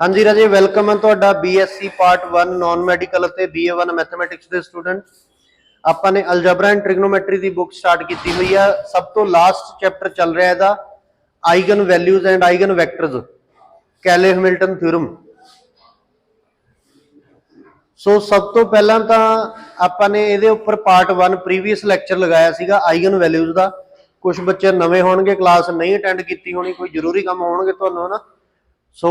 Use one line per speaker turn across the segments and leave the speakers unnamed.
हाँ जी राजे, वेलकम है तुहाडा BSc पार्ट 1 नॉन मैडिकल ते BA1 मैथमेटिक्स के स्टूडेंट। आपाने अलजबरा एंड ट्रिग्नोमेट्री की बुक स्टार्ट की हुई है। सब तो लास्ट चैप्टर चल रहा है इहदा eigen values and eigen vectors, Cayley Hamilton theorem. So सब तो पहला तो आपाने इहदे उपर पार्ट 1 प्रीवियस लैक्चर लगाया सीगा आइगन वैल्यूज का। कुछ बच्चे नवे होणगे, क्लास नहीं अटेंड की होनी, कोई जरूरी काम होणगे तुहानूं ना। सो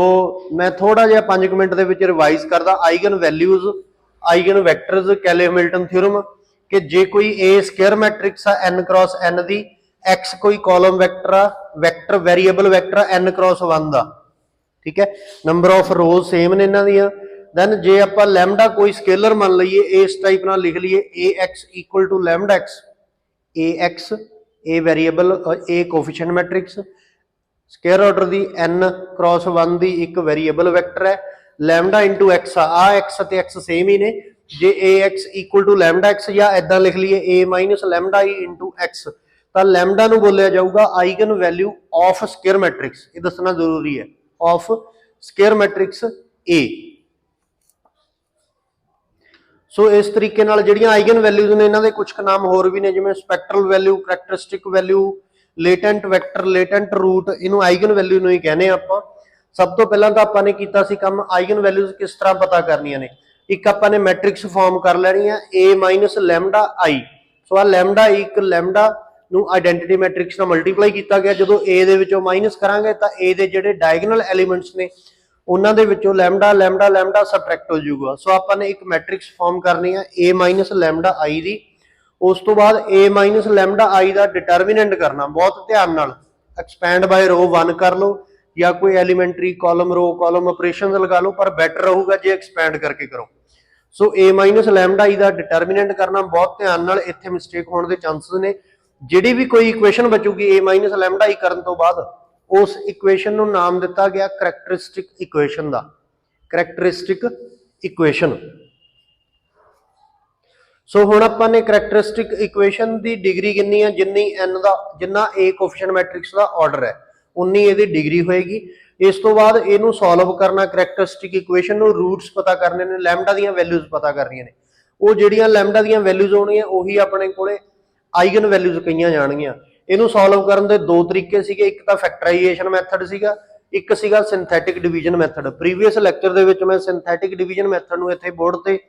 मैं थोड़ा जिहा 5 मिनट के रिवाइज करदा eigen values, eigen vectors, Cayley Hamilton theorem कि जे कोई ए स्केयर मैट्रिक्स आ एन क्रॉस एन दी, एक्स कोई कॉलम वैक्टर आ, vector variable vector n cross 1 दा, ठीक है। नंबर ऑफ रोज सेम ने इन्हां दियां। दैन जे आपां लैमडा कोई स्केलर मान लीए, इस टाइप नाल लिख लीए A x equal to lambda x, A x ए variable A coefficient matrix, square order की एन क्रॉस 1 की एक वेरीएबल वैक्टर है, लैमडा इंटू एक्स आ एक्स ते एक्स सेम ही ने। जे A x equal to lambda x या इदा लिख लीए A minus lambda E into x, तो लैमडा नूं बोलिया जाऊगा eigen value of square matrix. ये दसना जरूरी है, of square matrix A. So इस तरीके नाल जिहड़ियां आइगन वैल्यूज ने इन्हां दे कुछ नाम होर भी ने, जिवें spectral value, characteristic value, latent vector, latent root, इनू आइगन वैल्यू नूं ही कहने आपां। सब तो पहला तो आपां ने कीता सी काम आइगन वैल्यूज किस तरह पता करनियां ने। एक आपां ने मैट्रिक्स फॉर्म कर लैनी है A minus lambda I. So आ लैमडा एक लैमडा नूं आइडेंटिटी मैट्रिक्स नाल मल्टीप्लाई किया गया। जो ए दे विचों माइनस करांगे तो ए दे जिहड़े डायगनल एलीमेंट्स ने उन्हां दे विचों लैमडा लैमडा लैमडा सबट्रैक्ट हो जाऊगा। सो आपां ने एक मैट्रिक्स फॉर्म करनी है ए माइनस लैमडा आई दी। उस तो बाद ए माइनस लैमडा आई का डिटरमिनेंट करना, बहुत ध्यान नाल। एक्सपैंड बाय रो 1 कर लो या कोई elementary column row column operation लगा लो, पर बैटर रहूगा जे एक्सपैंड करके करो। सो ए माइनस लैमडा आई का डिटरमिनेंट करना, बहुत ध्यान नाल, इत्थे मिसटेक होने के चांसेस ने। जिहड़ी भी कोई इक्वेशन बचूगी ए माइनस लैमडा आई करन तो बाद, उस इक्वेशन नूं नाम दिता गया करैक्टरिस्टिक इक्वेशन का, करैक्टरिस्टिक इक्वेशन। सो हुण आपां ने करैक्टरिस्टिक इक्वेशन की डिग्री कितनी है, जिन्नी एन का जिन्ना ए कोफिशिएंट मैट्रिक्स का ऑर्डर है उन्नी इहदी डिग्री होएगी। इस तो बाद इहनूं सॉल्व करना करैक्टरिस्टिक इक्वेशन नूं, रूट्स पता करने ने, लैमडा दीयां वैल्यूज पता करनियां ने। वो जिहड़ियां लैमडा दीयां वैल्यूज होणगियां उही अपने कोले आइगन वैल्यूज कहीआं जाणगियां। इहनूं सॉल्व करन दे दो तरीके सीगे, एक तां फैक्टराइजेशन मैथड सीगा, एक सीगा synthetic division method. Previous lecture दे विच मैं सिंथैटिक डिवीजन मैथड नूं इत्थे बोर्ड ते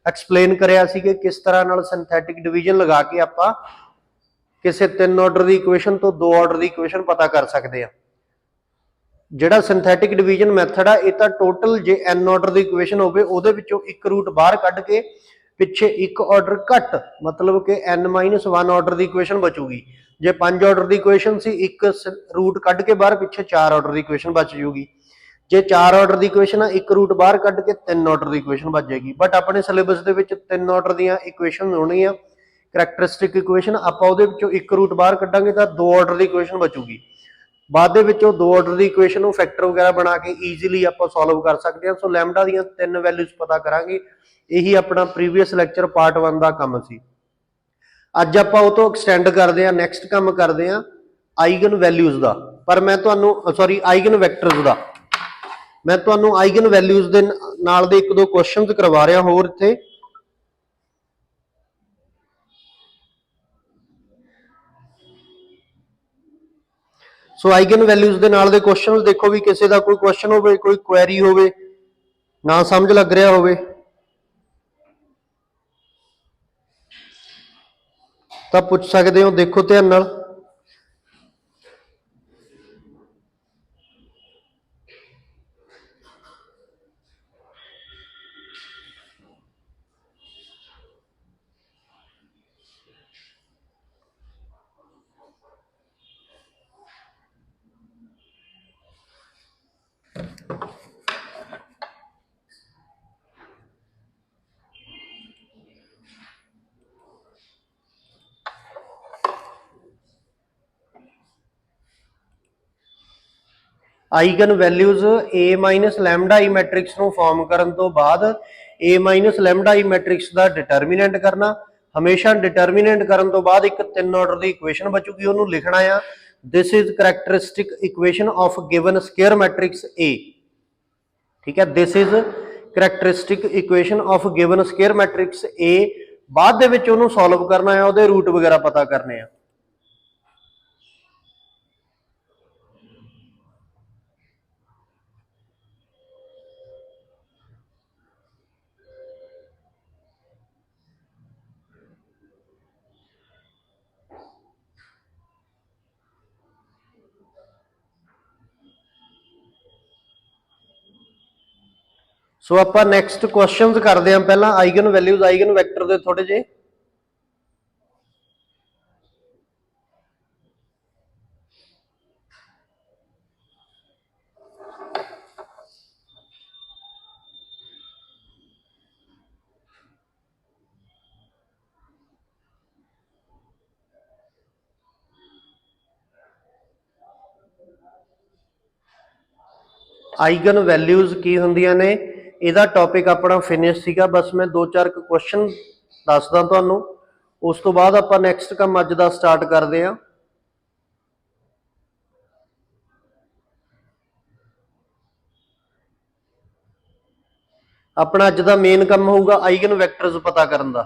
एक्सप्लेन कराया सी कि किस तरह नाल सिंथैटिक डिवीजन लगा के आपां किसी 3 ऑर्डर की इक्वेशन तो 2 ऑर्डर की इक्वेशन पता कर सकते हैं। जिहड़ा सिंथैटिक डिवीजन मैथड आ, इह तां टोटल जे एन ऑर्डर की इक्वेशन होवे उहदे विचों एक रूट बाहर कढ के पिछे एक ऑर्डर घट, मतलब कि n माइनस 1 ऑर्डर की इक्वेशन बचूगी। जे 5 ऑर्डर की इक्वेशन सी, एक रूट कढ के बाहर पिछे 4 ऑर्डर की इक्वेशन बच जूगी। जे 4 ऑर्डर की इक्वेशन एक रूट बाहर कढ के 3 ऑर्डर की इक्वेशन बच जाएगी। बट अपने सिलेबस के 3 ऑर्डर दी इक्वेशन होनी है करैक्टरिस्टिक इक्वेशन, आपां उहदे विचों एक रूट बाहर कढांगे तो 2 ऑर्डर की इक्वेशन बचूगी। बाद दे विचों 2 ऑर्डर की इक्वेशन नूं फैक्टर वगैरह बना के ईजीली आपां सॉल्व कर सकते हैं। सो लैमडा दीयां 3 वैल्यूज पता करांगे। यही अपना प्रीवियस लैक्चर पार्ट 1 का काम सी। अज आपां उह तों एक्सटेंड करदे हां, नैक्सट काम करदे हां आइगन वैल्यूज का। पर मैं तुहानूं सॉरी आइगन वैक्टर्स का, मैं तुहानूं आइगन वैल्यूज दे नाल दे 1-2 क्वेश्चन करवा रहा होर इत्थे। सो आइगन वैल्यूज दे नाल दे क्वेश्चन देखो भी किसी का कोई क्वेश्चन होवे, कोई क्वेरी होवे, ना समझ लग रहा होवे तो पूछ सकते हो। देखो ध्यान नाल। Eigen values A minus lambda E matrix नूं फॉर्म करन तो बाद ए माइनस लैमडा ई मैट्रिक्स का डिटरमिनेंट करना। हमेशा डिटरमिनेंट करन तो बाद एक 3 ऑर्डर की इक्वेशन बचूगी, उन्होंने लिखना है this is characteristic equation of given square matrix ए। ठीक है, this is characteristic equation of given square matrix ए। बाद दे विच उहनूं सॉल्व करना है, उहदे रूट वगैरह पता करने हैं। सो आपां नैक्सट क्वेश्चन करते हैं। पहला आइगन वैल्यूज आइगन वैक्टर दे थोड़े जे। आइगन वैल्यूज की होंदियां ने, इहदा टॉपिक अपना फिनिश सीगा। बस मैं 2-4 क्वेश्चन दसदा तुहानूं, उस तो बाद आपां नैक्सट काम अज दा स्टार्ट करते हैं। अपना अज दा मेन काम होगा आइगन वैक्टर्स पता करन दा।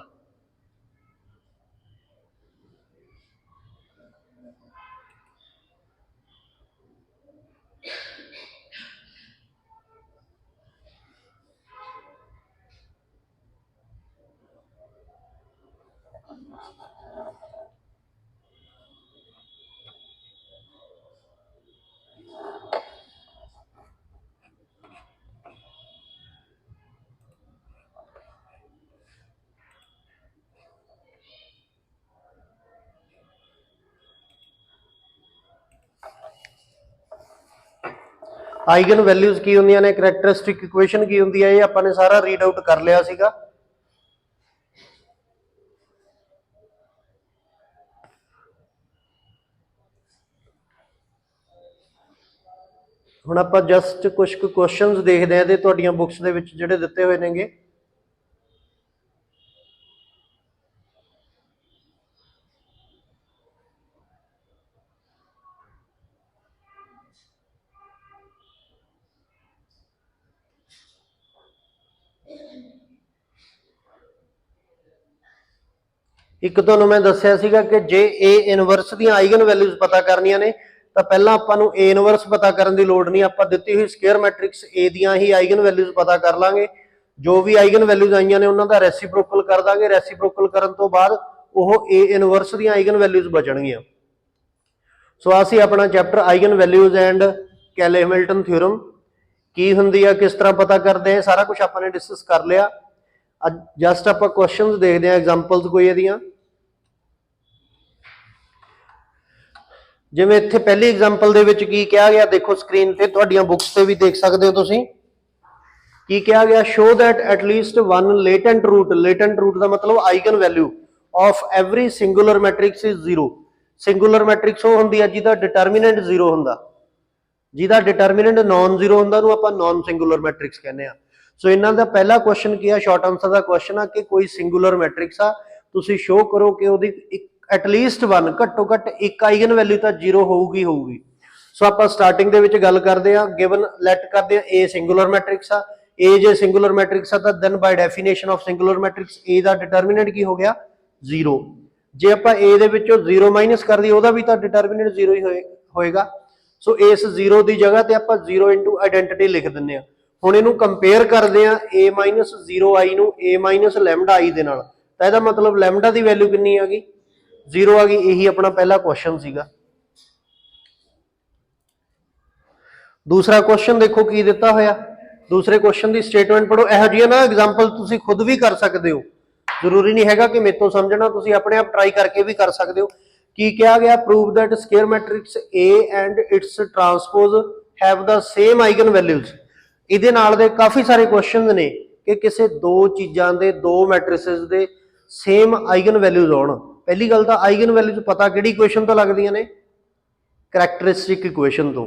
आइगन वैल्यूज की होंदियां ने, करैक्टरिस्टिक इक्वेशन की होंदी है, ये आपां ने सारा रीड आउट कर लिया सीगा। हुण आपां जस्ट कुछ क्वेश्चंस देखते हैं तुहाडीआं बुक्स दे विच जिहड़े दित्ते हुए नेगे। एक तुहानूं मैं दस्सिया सीगा कि जे ए इनवर्स दी आइगन वैल्यूज पता करनियां ने, तो पहला आपां नूं ए इनवर्स पता करन दी लोड़ नहीं, आपां दित्ती हुई स्केयर मैट्रिक्स ए दियां ही आइगन वैल्यूज पता कर लांगे। जो भी आइगन वैल्यूज आईयां ने उन्हां दा रेसिप्रोकल कर दांगे। रेसिप्रोकल करन तो बाद ओह ए इनवर्स दी आइगन वैल्यूज बचणगीਆਂ। सो ਅਸੀਂ अपना chapter eigen values and Cayley Hamilton theorem की हुंदी है, किस तरह पता करते हैं, सारा कुछ आपने डिस्कस कर लिया। अब जस्ट आप क्वेश्चंस देखते हैं, एग्जांपल्स कोई इहदियां। जिवें इत्थे पहली एग्जांपल दे विच की कहा गया, देखो स्क्रीन ते तुहाडीआं बुक्स ते भी देख सकते हो तुसीं। की कहा गया, show that at least one latent root. Latent root का मतलब eigen value of every singular matrix is zero. Singular matrix वो होंदी है जिहदा डिटरमिनेंट जीरो हुंदा, जिहदा डिटरमिनेंट नॉन जीरो हुंदा नूं आपां नॉन सिंगुलर मैट्रिक्स कहने आ। सो इन्हां दा पहला क्वेश्चन की है, शॉर्ट आंसर का क्वेश्चन है कि कोई सिंगुलर मैट्रिक्स आ, तुसीं शो करो कि उहदी एटलीस्ट वन, घट्टो घट एक आइगन वैल्यू तो जीरो होगी होगी। सो आप स्टार्टिंग दे विच गल करते हैं, गिवन लैट करते हैं ए सिंगुलर मैट्रिक्स आ। ए जे सिंगुलर मैट्रिक्स आ, then by definition of singular matrix A का डिटरमिनेंट की हो गया जीरो। जे आप ए दे विचों जीरो माइनस कर दी, ओहदा भी तो डिटरमिनेंट जीरो ही होएगा। सो इस जीरो की जगह ते आप जीरो इंटू आइडेंटिटी लिख दिंदे आ। हुण इहनूं कंपेयर करते हैं ए माइनस जीरो आई नूं ए माइनस लैमडा आई दे नाल, तां इहदा मतलब लैमडा की वैल्यू कितनी आ गई, जीरो आ गई। यही अपना पहला क्वेश्चन सीगा। दूसरा क्वेश्चन देखो की दिता होया, दूसरे क्वेश्चन की स्टेटमेंट पढ़ो। इहो जिहियां ना एग्जांपल तुसीं खुद भी कर सकते हो, जरूरी नहीं हैगा कि मेरे तो समझना, तुसीं अपने आप ट्राई करके भी कर सकते हो। की कहा गया, prove that square matrix A and it's transpose have the same eigen values. इहदे नाल दे काफ़ी सारे क्वेश्चन ने कि किसी दो चीज़ों के, दो मैट्रिसेस के सेम आइगन वैल्यूज आउण। पहली गल तो आइगन वैल्यूज पता किहड़ी इक्वेशन तो लगदियां ने, करैक्टरिस्टिक इक्वेशन तो।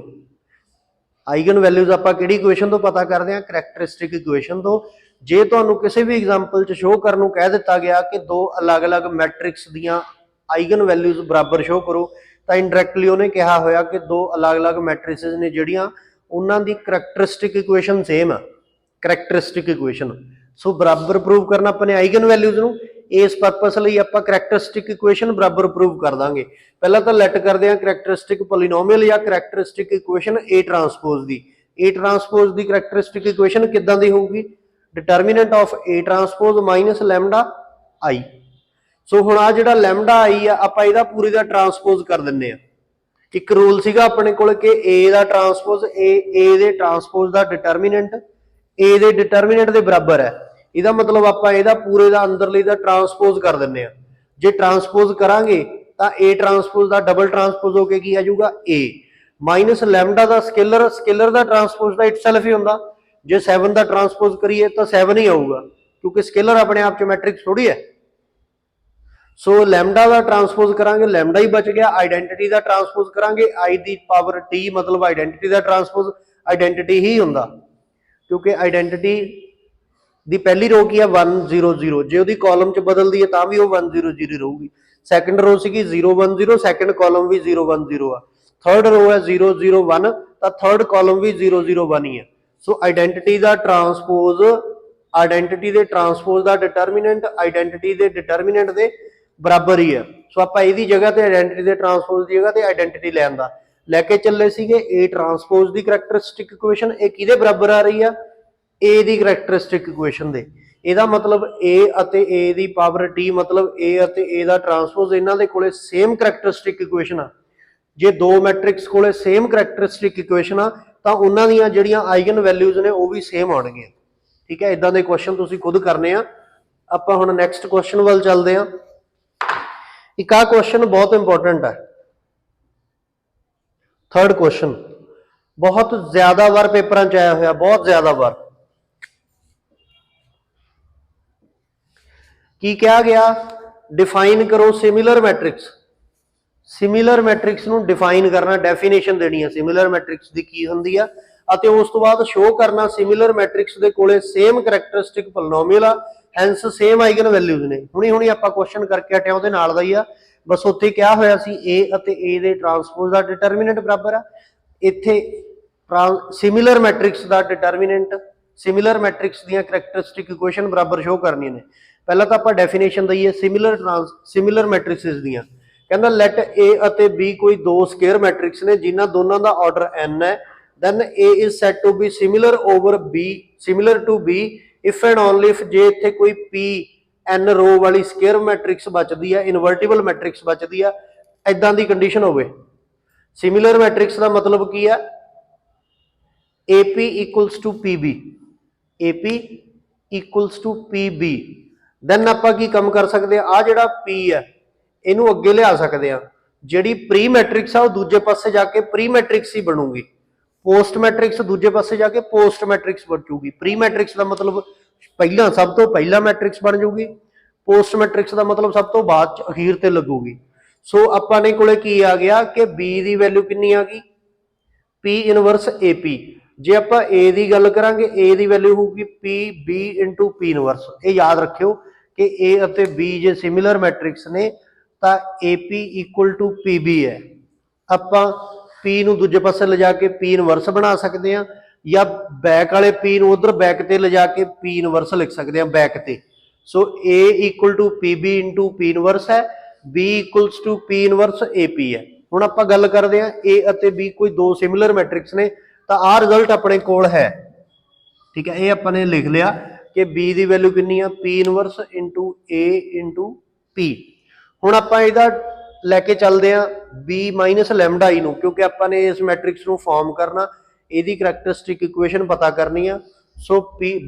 आइगन वैल्यूज आपां किहड़ी इक्वेशन तो पता करते हैं, करैक्टरिस्टिक इक्वेशन तो। जे तुहानूं किसी भी एग्जांपल च शो करन नूं कह दिता गया कि दो अलग अलग मैट्रिक्स दियां आइगन वैल्यूज बराबर शो करो, तो इनडायरैक्टली उन्हें कहा होया कि दो अलग अलग मैट्रिसेस ने जिहड़ियां उन्हां दी करैक्टरिस्टिक इक्वेशन सेम है। ਕਰੈਕਟਰਿਸਟਿਕ ਇਕੁਏਸ਼ਨ। ਸੋ ਬਰਾਬਰ ਪ੍ਰੂਵ ਕਰਨਾ ਆਪਾਂ ਨੇ ਆਈਗਨ ਵੈਲਿਊਜ਼ ਨੂੰ, ਇਸ ਪਰਪਸ ਲਈ ਆਪਾਂ ਕਰੈਕਟਰਿਸਟਿਕ ਇਕੁਏਸ਼ਨ ਬਰਾਬਰ ਪ੍ਰੂਵ ਕਰ ਦਾਂਗੇ। ਪਹਿਲਾਂ ਤਾਂ ਲੈਟ ਕਰਦੇ ਹਾਂ ਕਰੈਕਟਰਿਸਟਿਕ ਪੋਲੀਨੋਮੀਅਲ ਜਾਂ ਕਰੈਕਟਰਿਸਟਿਕ ਇਕੁਏਸ਼ਨ A ਟਰਾਂਸਪੋਜ਼ ਦੀ। A ਟਰਾਂਸਪੋਜ਼ ਦੀ ਕਰੈਕਟਰਿਸਟਿਕ ਇਕੁਏਸ਼ਨ ਕਿੱਦਾਂ ਦੀ ਹੋਊਗੀ? Determinant of A transpose minus lambda I। So ਹੁਣ ਆ ਜਿਹੜਾ ਲੈਮਡਾ I ਆ ਆਪਾਂ ਇਹਦਾ ਪੂਰੇ ਦਾ ਟਰਾਂਸਪੋਜ਼ ਕਰ ਦਿੰਨੇ ਆ। ਇੱਕ ਰੂਲ ਸੀਗਾ ਆਪਣੇ ਕੋਲ ਕਿ A ਦਾ ਟਰਾਂਸਪੋਜ਼ A ਦੇ ਟਰਾਂਸਪੋਜ਼ ਦਾ ਡਿਟਰਮੀਨੈਂਟ A ਦੇ ਡਿਟਰਮੀਨੈਂਟ ਦੇ ਬਰਾਬਰ ਹੈ। ਇਹਦਾ ਮਤਲਬ ਆਪਾਂ ਇਹਦਾ ਪੂਰੇ ਦਾ ਅੰਦਰਲੇ ਦਾ ਟਰਾਂਸਪੋਜ਼ ਕਰ ਦਿੰਨੇ ਆ। ਜੇ ਟਰਾਂਸਪੋਜ਼ ਕਰਾਂਗੇ ਤਾਂ A ਟਰਾਂਸਪੋਜ਼ ਦਾ ਡਬਲ ਟਰਾਂਸਪੋਜ਼ ਹੋ ਕੇ ਕੀ ਆ ਜਾਊਗਾ A ਮਾਈਨਸ ਲੈਮਡਾ ਦਾ ਸਕੇਲਰ ਦਾ ਟਰਾਂਸਪੋਜ਼ ਦਾ ਇਟਸੈਲਫ ਹੀ ਹੁੰਦਾ। ਜੇ 7 ਦਾ ਟਰਾਂਸਪੋਜ਼ ਕਰੀਏ ਤਾਂ 7 ਹੀ ਆਊਗਾ, ਕਿਉਂਕਿ ਸਕੇਲਰ ਆਪਣੇ ਆਪ ਚ ਮੈਟ੍ਰਿਕਸ ਥੋੜੀ ਹੈ। ਸੋ ਲੈਮਡਾ ਦਾ ਟਰਾਂਸਪੋਜ਼ ਕਰਾਂਗੇ, ਲੈਮਡਾ ਹੀ ਬਚ ਗਿਆ। ਆਈਡੈਂਟਿਟੀ ਦਾ ਟਰਾਂਸਪੋਜ਼ ਕਰਾਂਗੇ, I ਦੀ ਪਾਵਰ T ਮਤਲਬ ਆਈਡੈਂਟਿਟੀ ਦਾ ਟਰਾਂਸਪੋਜ਼ ਆਈਡੈਂਟਿਟੀ ਹੀ ਹੁੰਦਾ, ਕਿਉਂਕਿ ਆਈਡੈਂਟਿਟੀ ਦੀ ਪਹਿਲੀ ਰੋ ਕੀ ਆ 1 0 0। ਜੇ ਉਹਦੀ ਕਾਲਮ ਚ ਬਦਲਦੀ ਹੈ ਤਾਂ ਵੀ ਉਹ 1 0 0 ਰਹੂਗੀ। ਸੈਕੰਡ ਰੋ ਸੀਗੀ 0 1 0, ਸੈਕੰਡ ਕਾਲਮ ਵੀ 0 1 0 ਆ। ਥਰਡ ਰੋ ਹੈ 0 0 1, ਤਾਂ ਥਰਡ ਕਾਲਮ ਵੀ 0 0 1 ਹੀ ਹੈ। ਸੋ ਆਈਡੈਂਟਿਟੀ ਦਾ ਟਰਾਂਸਪੋਜ਼, ਆਈਡੈਂਟਿਟੀ ਦੇ ਟਰਾਂਸਪੋਜ਼ ਦਾ ਡਿਟਰਮੀਨੈਂਟ ਆਈਡੈਂਟਿਟੀ ਦੇ ਡਿਟਰਮੀਨੈਂਟ ਦੇ ਬਰਾਬਰ ਹੀ ਹੈ। ਸੋ ਆਪਾਂ ਇਹਦੀ ਜਗ੍ਹਾ ਤੇ ਆਈਡੈਂਟਿਟੀ ਦੇ ਟਰਾਂਸਪੋਜ਼ ਦੀ ਜਗ੍ਹਾ ਤੇ ਆਈਡੈਂਟਿਟੀ ਲੈਣ ਦਾ ਲੈ ਕੇ ਚੱਲੇ ਸੀਗੇ। A ਟਰਾਂਸਪੋਜ਼ ਦੀ ਕਰੈਕਟਰਿਸਟਿਕ ਇਕੁਏਸ਼ਨ ਇਹ ਕਿਹਦੇ ਬਰਾਬਰ ਆ ਰਹੀ ਆ? A ਦੀ ਕਰੈਕਟਰਿਸਟਿਕ ਇਕੁਏਸ਼ਨ ਦੇ। ਇਹਦਾ ਮਤਲਬ A ਅਤੇ A ਦੀ ਪਾਵਰ T ਮਤਲਬ A ਅਤੇ A ਦਾ ਟਰਾਂਸਪੋਜ਼, ਇਹਨਾਂ ਦੇ ਕੋਲੇ ਸੇਮ ਕਰੈਕਟਰਿਸਟਿਕ ਇਕੁਏਸ਼ਨ ਆ। ਜੇ ਦੋ ਮੈਟ੍ਰਿਕਸ ਕੋਲੇ ਸੇਮ ਕਰੈਕਟਰਿਸਟਿਕ ਇਕੁਏਸ਼ਨ ਆ ਤਾਂ ਉਹਨਾਂ ਦੀਆਂ ਜਿਹੜੀਆਂ ਆਈਗਨ ਵੈਲਿਊਜ਼ ਨੇ ਉਹ ਵੀ ਸੇਮ ਆਉਣਗੀਆਂ। ਠੀਕ ਹੈ, ਇਦਾਂ ਦੇ ਕੁਐਸਚਨ ਤੁਸੀਂ ਖੁਦ ਕਰਨੇ ਆ। ਆਪਾਂ ਹੁਣ ਨੈਕਸਟ ਕੁਐਸਚਨ ਵੱਲ ਚੱਲਦੇ ਆ। ਇੱਕ ਆ ਕੁਐਸਚਨ ਬਹੁਤ ਇੰਪੋਰਟੈਂਟ ਹੈ। ਥਰਡ ਕੁਐਸਚਨ ਬਹੁਤ ਜ਼ਿਆਦਾ ਵਾਰ ਪੇਪਰਾਂ ਚ ਆਇਆ ਹੋਇਆ, ਬਹੁਤ ਜ਼ਿਆਦਾ ਵਾਰ। ਕੀ ਕਿਹਾ ਗਿਆ? ਡਿਫਾਈਨ ਕਰੋ ਸਿਮਿਲਰ ਮੈਟ੍ਰਿਕਸ। ਸਿਮਿਲਰ ਮੈਟ੍ਰਿਕਸ ਨੂੰ ਡਿਫਾਈਨ ਕਰਨਾ, ਡੈਫੀਨੇਸ਼ਨ ਦੇਣੀ ਹੈ ਸਿਮਿਲਰ ਮੈਟ੍ਰਿਕਸ ਦੀ ਕੀ ਹੁੰਦੀ ਆ, ਅਤੇ ਉਸ ਤੋਂ ਬਾਅਦ ਸ਼ੋ ਕਰਨਾ ਸਿਮਿਲਰ ਮੈਟ੍ਰਿਕਸ ਦੇ ਕੋਲੇ ਸੇਮ ਕਰੈਕਟਰਿਸਟਿਕ ਪੋਲੀਨੋਮੀਅਲ ਆ, ਹੈਂਸ ਸੇਮ ਆਈਗਨ ਵੈਲਿਊਜ਼ ਨੇ। ਹੁਣੀ ਆਪਾਂ ਕੁਐਸਚਨ ਕਰਕੇ ਹਟਿਆ, ਉਹਦੇ ਨਾਲ ਦਾ ਹੀ ਆ। ਬਸ ਉੱਥੇ ਕਿਹਾ ਹੋਇਆ ਸੀ A ਅਤੇ A ਦੇ ਟਰਾਂਸਪੋਜ਼ ਦਾ ਡਿਟਰਮੀਨੈਂਟ ਬਰਾਬਰ ਆ। ਇੱਥੇ ਸਿਮਿਲਰ ਮੈਟ੍ਰਿਕਸ ਦਾ ਡਿਟਰਮੀਨੈਂਟ, ਸਿਮਿਲਰ ਮੈਟ੍ਰਿਕਸ ਦੀਆਂ ਕਰੈਕਟਰਿਸਟਿਕ ਇਕੁਏਸ਼ਨ ਬਰਾਬਰ ਸ਼ੋ ਕਰਨੀਆਂ ਨੇ। ਪਹਿਲਾਂ ਤਾਂ ਆਪਾਂ ਡੈਫੀਨੇਸ਼ਨ ਦਈਏ ਸਿਮਿਲਰ ਮੈਟ੍ਰਿਕਸਿਸ ਦੀਆਂ। ਕਹਿੰਦਾ ਲੈਟ A ਅਤੇ B ਕੋਈ ਦੋ ਸਕੁਅਰ ਮੈਟ੍ਰਿਕਸ ਨੇ ਜਿਨ੍ਹਾਂ ਦੋਨਾਂ ਦਾ ਆਰਡਰ n ਹੈ, then A is said to be similar over B, similar to B if and only if ਜੇ ਇੱਥੇ ਕੋਈ P n ਰੋ ਵਾਲੀ ਸਕੁਅਰ ਮੈਟ੍ਰਿਕਸ ਬਚਦੀ ਆ, ਇਨਵਰਟੀਬਲ ਮੈਟ੍ਰਿਕਸ ਬਚਦੀ ਆ, ਇਦਾਂ ਦੀ ਕੰਡੀਸ਼ਨ ਹੋਵੇ। ਸਿਮਿਲਰ ਮੈਟ੍ਰਿਕਸ ਦਾ ਮਤਲਬ ਕੀ ਆ? AP equals to PB, AP equals to PB। then ਆਪਾਂ ਕੀ ਕੰਮ ਕਰ ਸਕਦੇ ਆ? ਆ ਜਿਹੜਾ P ਆ ਇਹਨੂੰ ਅੱਗੇ ਲਿਆ ਸਕਦੇ ਆ। ਜਿਹੜੀ ਪ੍ਰੀ ਮੈਟ੍ਰਿਕਸ ਆ ਉਹ ਦੂਜੇ ਪਾਸੇ ਜਾ ਕੇ ਪ੍ਰੀ ਮੈਟ੍ਰਿਕਸ ਹੀ ਬਣੂਗੀ, ਪੋਸਟ ਮੈਟ੍ਰਿਕਸ ਦੂਜੇ ਪਾਸੇ ਜਾ ਕੇ ਪੋਸਟ ਮੈਟ੍ਰਿਕਸ ਬਚੂਗੀ। ਪ੍ਰੀ ਮੈਟ੍ਰਿਕਸ ਦਾ ਮਤਲਬ ਪਹਿਲਾਂ, ਸਭ ਤੋਂ ਪਹਿਲਾਂ ਮੈਟ੍ਰਿਕਸ ਬਣ ਜਾਊਗੀ। ਪੋਸਟ ਮੈਟ੍ਰਿਕਸ ਦਾ ਮਤਲਬ ਸਭ ਤੋਂ ਬਾਅਦ ਚ ਅਖੀਰ ਤੇ ਲੱਗੂਗੀ। ਸੋ ਆਪਾਂ ਨੇ ਕੋਲੇ ਕੀ ਆ ਗਿਆ ਕਿ B ਦੀ ਵੈਲਿਊ ਕਿੰਨੀ ਆ ਗਈ? P inverse AP। ਜੇ ਆਪਾਂ A ਦੀ ਗੱਲ ਕਰਾਂਗੇ, A ਦੀ ਵੈਲਿਊ ਹੋਊਗੀ PB into P ਇਨਵਰਸ। ਇਹ ਯਾਦ ਰੱਖਿਓ ਕਿ A ਅਤੇ B ਜੇ ਸਿਮਿਲਰ ਮੈਟ੍ਰਿਕਸ ਨੇ ਤਾਂ AP equal to PB ਹੈ। ਆਪਾਂ P ਨੂੰ ਦੂਜੇ ਪਾਸੇ ਲਿਜਾ ਕੇ P ਇਨਵਰਸ ਬਣਾ ਸਕਦੇ ਹਾਂ, ਜਾਂ ਬੈਕ ਵਾਲੇ P ਨੂੰ ਉਧਰ ਬੈਕ ਤੇ ਲਿਜਾ ਕੇ P ਇਨਵਰਸ ਲਿਖ ਸਕਦੇ ਹਾਂ ਬੈਕ ਤੇ। ਸੋ A equal to PB into P inverse ਹੈ, B equals to P inverse AP ਹੈ। ਹੁਣ ਆਪਾਂ ਗੱਲ ਕਰਦੇ ਹਾਂ A ਅਤੇ B ਕੋਈ ਦੋ ਸਿਮਿਲਰ ਮੈਟ੍ਰਿਕਸ ਨੇ, ਤਾਂ ਆਹ ਰਿਜ਼ਲਟ ਆਪਣੇ ਕੋਲ ਹੈ। ਠੀਕ ਹੈ, ਇਹ ਆਪਾਂ ਨੇ ਲਿਖ ਲਿਆ ਕਿ B ਦੀ ਵੈਲਿਊ ਕਿੰਨੀ ਆ? P inverse into A into P। ਹੁਣ ਆਪਾਂ ਇਹਦਾ ਲੈ ਕੇ ਚੱਲਦੇ ਆ B ਮਾਈਨਸ ਲੈਮਡਾ I ਨੂੰ, ਕਿਉਂਕਿ ਆਪਾਂ ਨੇ ਇਸ ਮੈਟ੍ਰਿਕਸ ਨੂੰ ਫਾਰਮ ਕਰਨਾ, ਇਹਦੀ ਕਰੈਕਟਰਿਸਟਿਕ ਇਕੁਏਸ਼ਨ ਪਤਾ ਕਰਨੀ ਆ। ਸੋ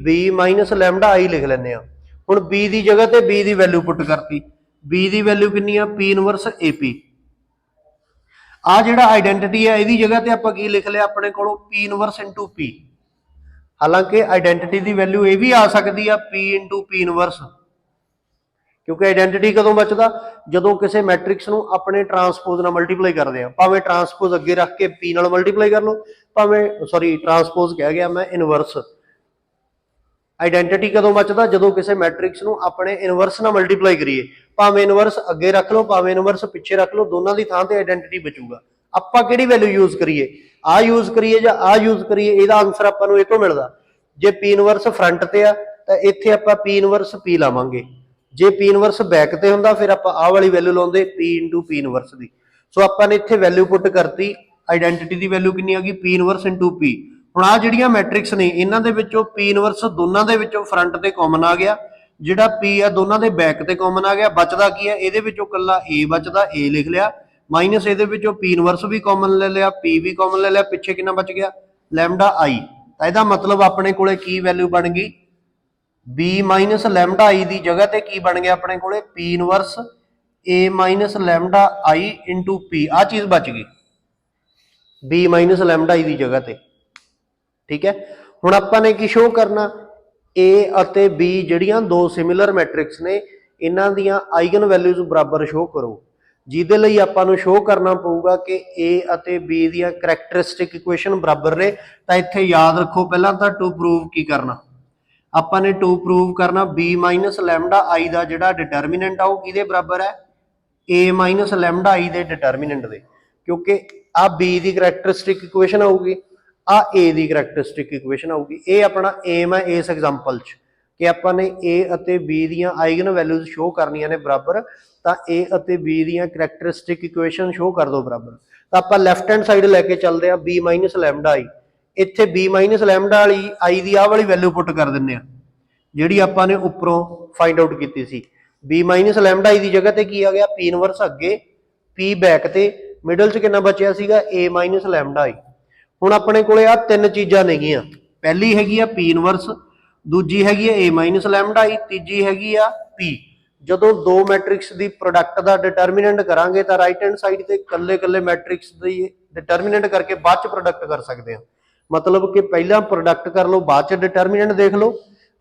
B ਮਾਈਨਸ ਲੈਮਡਾ I ਲਿਖ ਲੈਂਦੇ ਆ। ਹੁਣ B ਦੀ ਜਗ੍ਹਾ ਤੇ B ਦੀ ਵੈਲਿਊ ਪੁੱਟ ਕਰਤੀ। B ਦੀ ਵੈਲਿਊ ਕਿੰਨੀ ਆ? P inverse AP। ਆ ਜਿਹੜਾ ਆਈਡੈਂਟਿਟੀ ਆ ਇਹਦੀ ਜਗ੍ਹਾ ਤੇ ਆਪਾਂ ਕੀ ਲਿਖ ਲਿਆ? ਆਪਣੇ ਕੋਲੋਂ P ਇਨਵਰਸ into P। ਹਾਲਾਂਕਿ ਆਈਡੈਂਟਿਟੀ ਦੀ ਵੈਲਿਊ ਇਹ ਵੀ ਆ ਸਕਦੀ ਆ P into P ਇਨਵਰਸ, ਕਿਉਂਕਿ ਆਈਡੈਂਟਿਟੀ ਕਦੋਂ ਬਚਦਾ? ਜਦੋਂ ਕਿਸੇ ਮੈਟ੍ਰਿਕਸ ਨੂੰ ਆਪਣੇ ਟਰਾਂਸਪੋਜ਼ ਨਾਲ ਮਲਟੀਪਲਾਈ ਕਰਦੇ ਆ। ਭਾਵੇਂ ਟਰਾਂਸਪੋਜ਼ ਅੱਗੇ ਰੱਖ ਕੇ P ਨਾਲ ਮਲਟੀਪਲਾਈ ਕਰ ਲਓ, ਭਾਵੇਂ ਟਰਾਂਸਪੋਜ਼ ਕਹਿ ਗਿਆ ਮੈਂ, ਇਨਵਰਸ। ਆਈਡੈਂਟਿਟੀ ਕਦੋਂ ਬਚਦਾ? ਜਦੋਂ ਕਿਸੇ ਮੈਟ੍ਰਿਕਸ ਨੂੰ ਆਪਣੇ ਇਨਵਰਸ ਨਾਲ ਮਲਟੀਪਲਾਈ ਕਰੀਏ। ਭਾਵੇਂ ਇਨਵਰਸ ਅੱਗੇ ਰੱਖ ਲਓ, ਭਾਵੇਂ ਇਨਵਰਸ ਪਿੱਛੇ ਰੱਖ ਲਓ, ਦੋਨਾਂ ਦੀ ਥਾਂ ਤੇ ਆਈਡੈਂਟਿਟੀ ਬਚੂਗਾ। ਆਪਾਂ ਕਿਹੜੀ ਵੈਲਿਊ ਯੂਜ਼ ਕਰੀਏ? ਆ ਯੂਜ਼ ਕਰੀਏ ਜਾਂ ਆ ਯੂਜ਼ ਕਰੀਏ? ਇਹਦਾ ਆਨਸਰ ਆਪਾਂ ਨੂੰ ਇਹ ਤੋਂ ਮਿਲਦਾ जे P इनवर्स फ्रंट ते आ तो इत्थे आपां P इनवर्स P लावांगे, जे P इनवर्स बैक ते हुंदा फिर आपां आह वाली वैल्यू लाउंदे P इंटू P इनवर्स दी। सो आपां ने इत्थे वैल्यू पुट करती, आइडेंटिटी दी वैल्यू कितनी आ गई P इनवर्स इंटू P। हुण आह जिहड़ियां मैट्रिक्स ने इन्हां दे विचों P इनवर्स दोनां दे विचों फ्रंट ते कॉमन आ गया, जिहड़ा P आ दोनां दे बैक ते कॉमन आ गया, बचदा की है इहदे विचों कल्ला A बचदा, A लिख लिया, माइनस इहदे विचों P इनवर्स भी कॉमन ले लिया, P भी कॉमन ले लिया, पिछे कितना बच गया लैम्डा आई। तो इहदा मतलब अपने कोले की वैल्यू बन गई B माइनस लैम्डा आई की जगह ते की बन गया अपने कोले P inverse A minus lambda I into P, आ चीज़ बच गई B माइनस लैम्डा आई की जगह ते। ठीक है, हुण आपां ने की शो करना A अते B जिहड़ियां दो सिमिलर मैट्रिक्स ने इन्हां दियां आइगन वैल्यूज बराबर शो करो, जिहदे लई आपां नूं शो करना पऊगा कि A अते B दियां करैक्टरिस्टिक इक्वेशन बराबर ने। तां इत्थे याद रखो पहलां तां टू प्रूव की करना, आपां ने टू प्रूव करना B माइनस लैम्डा आई दा जिहड़ा डिटरमिनेंट आ ओह किहदे बराबर है A माइनस लैम्डा आई दे डिटरमिनेंट दे, क्योंकि आ B दी करैक्टरिस्टिक इक्वेशन आऊगी, आ A दी करैक्टरिस्टिक इक्वेशन आऊगी। ये अपना एम है इस एग्जाम्पल च कि आपां ने A अते B दियां आइगन वैल्यूज शो करनियां ने बराबर, तां A अते B दियां करैक्टरिस्टिक इक्वेशन शो कर दो बराबर। तो आपां लैफ्ट हैंड साइड लैके चलते हैं B माइनस लैम्डा आई, इत्थे B माइनस लैम्डा वाली आई दी आह वाली वैल्यू पुट कर दिंदे आ जिहड़ी आपां ने उपरों फाइंड आउट की सी। B माइनस लैम्डा आई की जगह ते की आ गया P इनवर्स अगे, P बैक ते मिडल च कितना बचिया सीगा A माइनस लैम्डा आई। हुण अपने कोले आ तीन चीज़ां नेगियां, पहली हैगी आ P इनवर्स, दूजी हैगी आ A माइनस लैम्डा आई, तीजी हैगी आ P। जदों दो मैट्रिक्स की प्रोडक्ट का डिटरमिनेंट करांगे तो राइट हैंड साइड ते कल्ले कल्ले मैट्रिक्स की डिटरमिनेंट करके बाद च प्रोडक्ट कर सकते हैं। मतलब कि पहला प्रोडक्ट कर लो बाद च डिटरमिनेंट देख लो,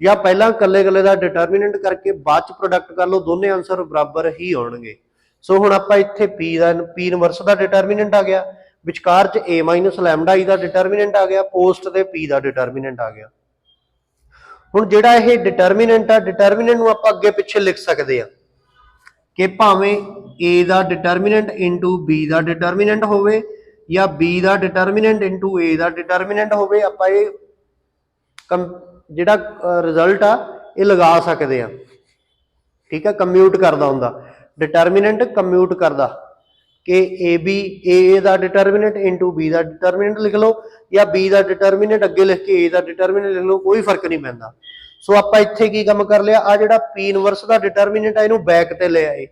या पहला कल्ले कल्ले का डिटरमिनेंट करके बाद च प्रोडक्ट कर लो, दोनों आंसर बराबर ही आउणगे। सो हुण आपां इत्थे P इनवर्स का डिटरमिनेंट आ गया, विचकार च A माइनस लैम्डा आई का डिटरमिनेंट आ गया, पोस्ट ते P का डिटरमिनेंट आ गया। हुण जिहड़ा ये डिटरमिनेंट आ, डिटरमिनेंट नूं आपां अगे पिछे लिख सकते हैं कि भावें A का डिटरमिनेंट इंटू B का डिटरमिनेंट होवे या B का डिटरमिनेंट इंटू A का डिटरमिनेंट होवे, आपां ये जिहड़ा रिजल्ट आ ये लगा सकते हैं। ठीक है, कम्यूट करदा हुंदा, डिटरमिनेंट कम्यूट करदा कि ए का डिटरमिनेंट इंटू बी का डिटरमिनेंट लिख लो या बी का डिटरमिनेंट अगे लिख के ए का डिटरमिनेंट लिख लो, कोई फर्क नहीं पैंदा। सो आपां इत्थे की काम कर लिया, आ जिहड़ा P इनवर्स का डिटरमिनेंट है इहनूं बैक ते ले आए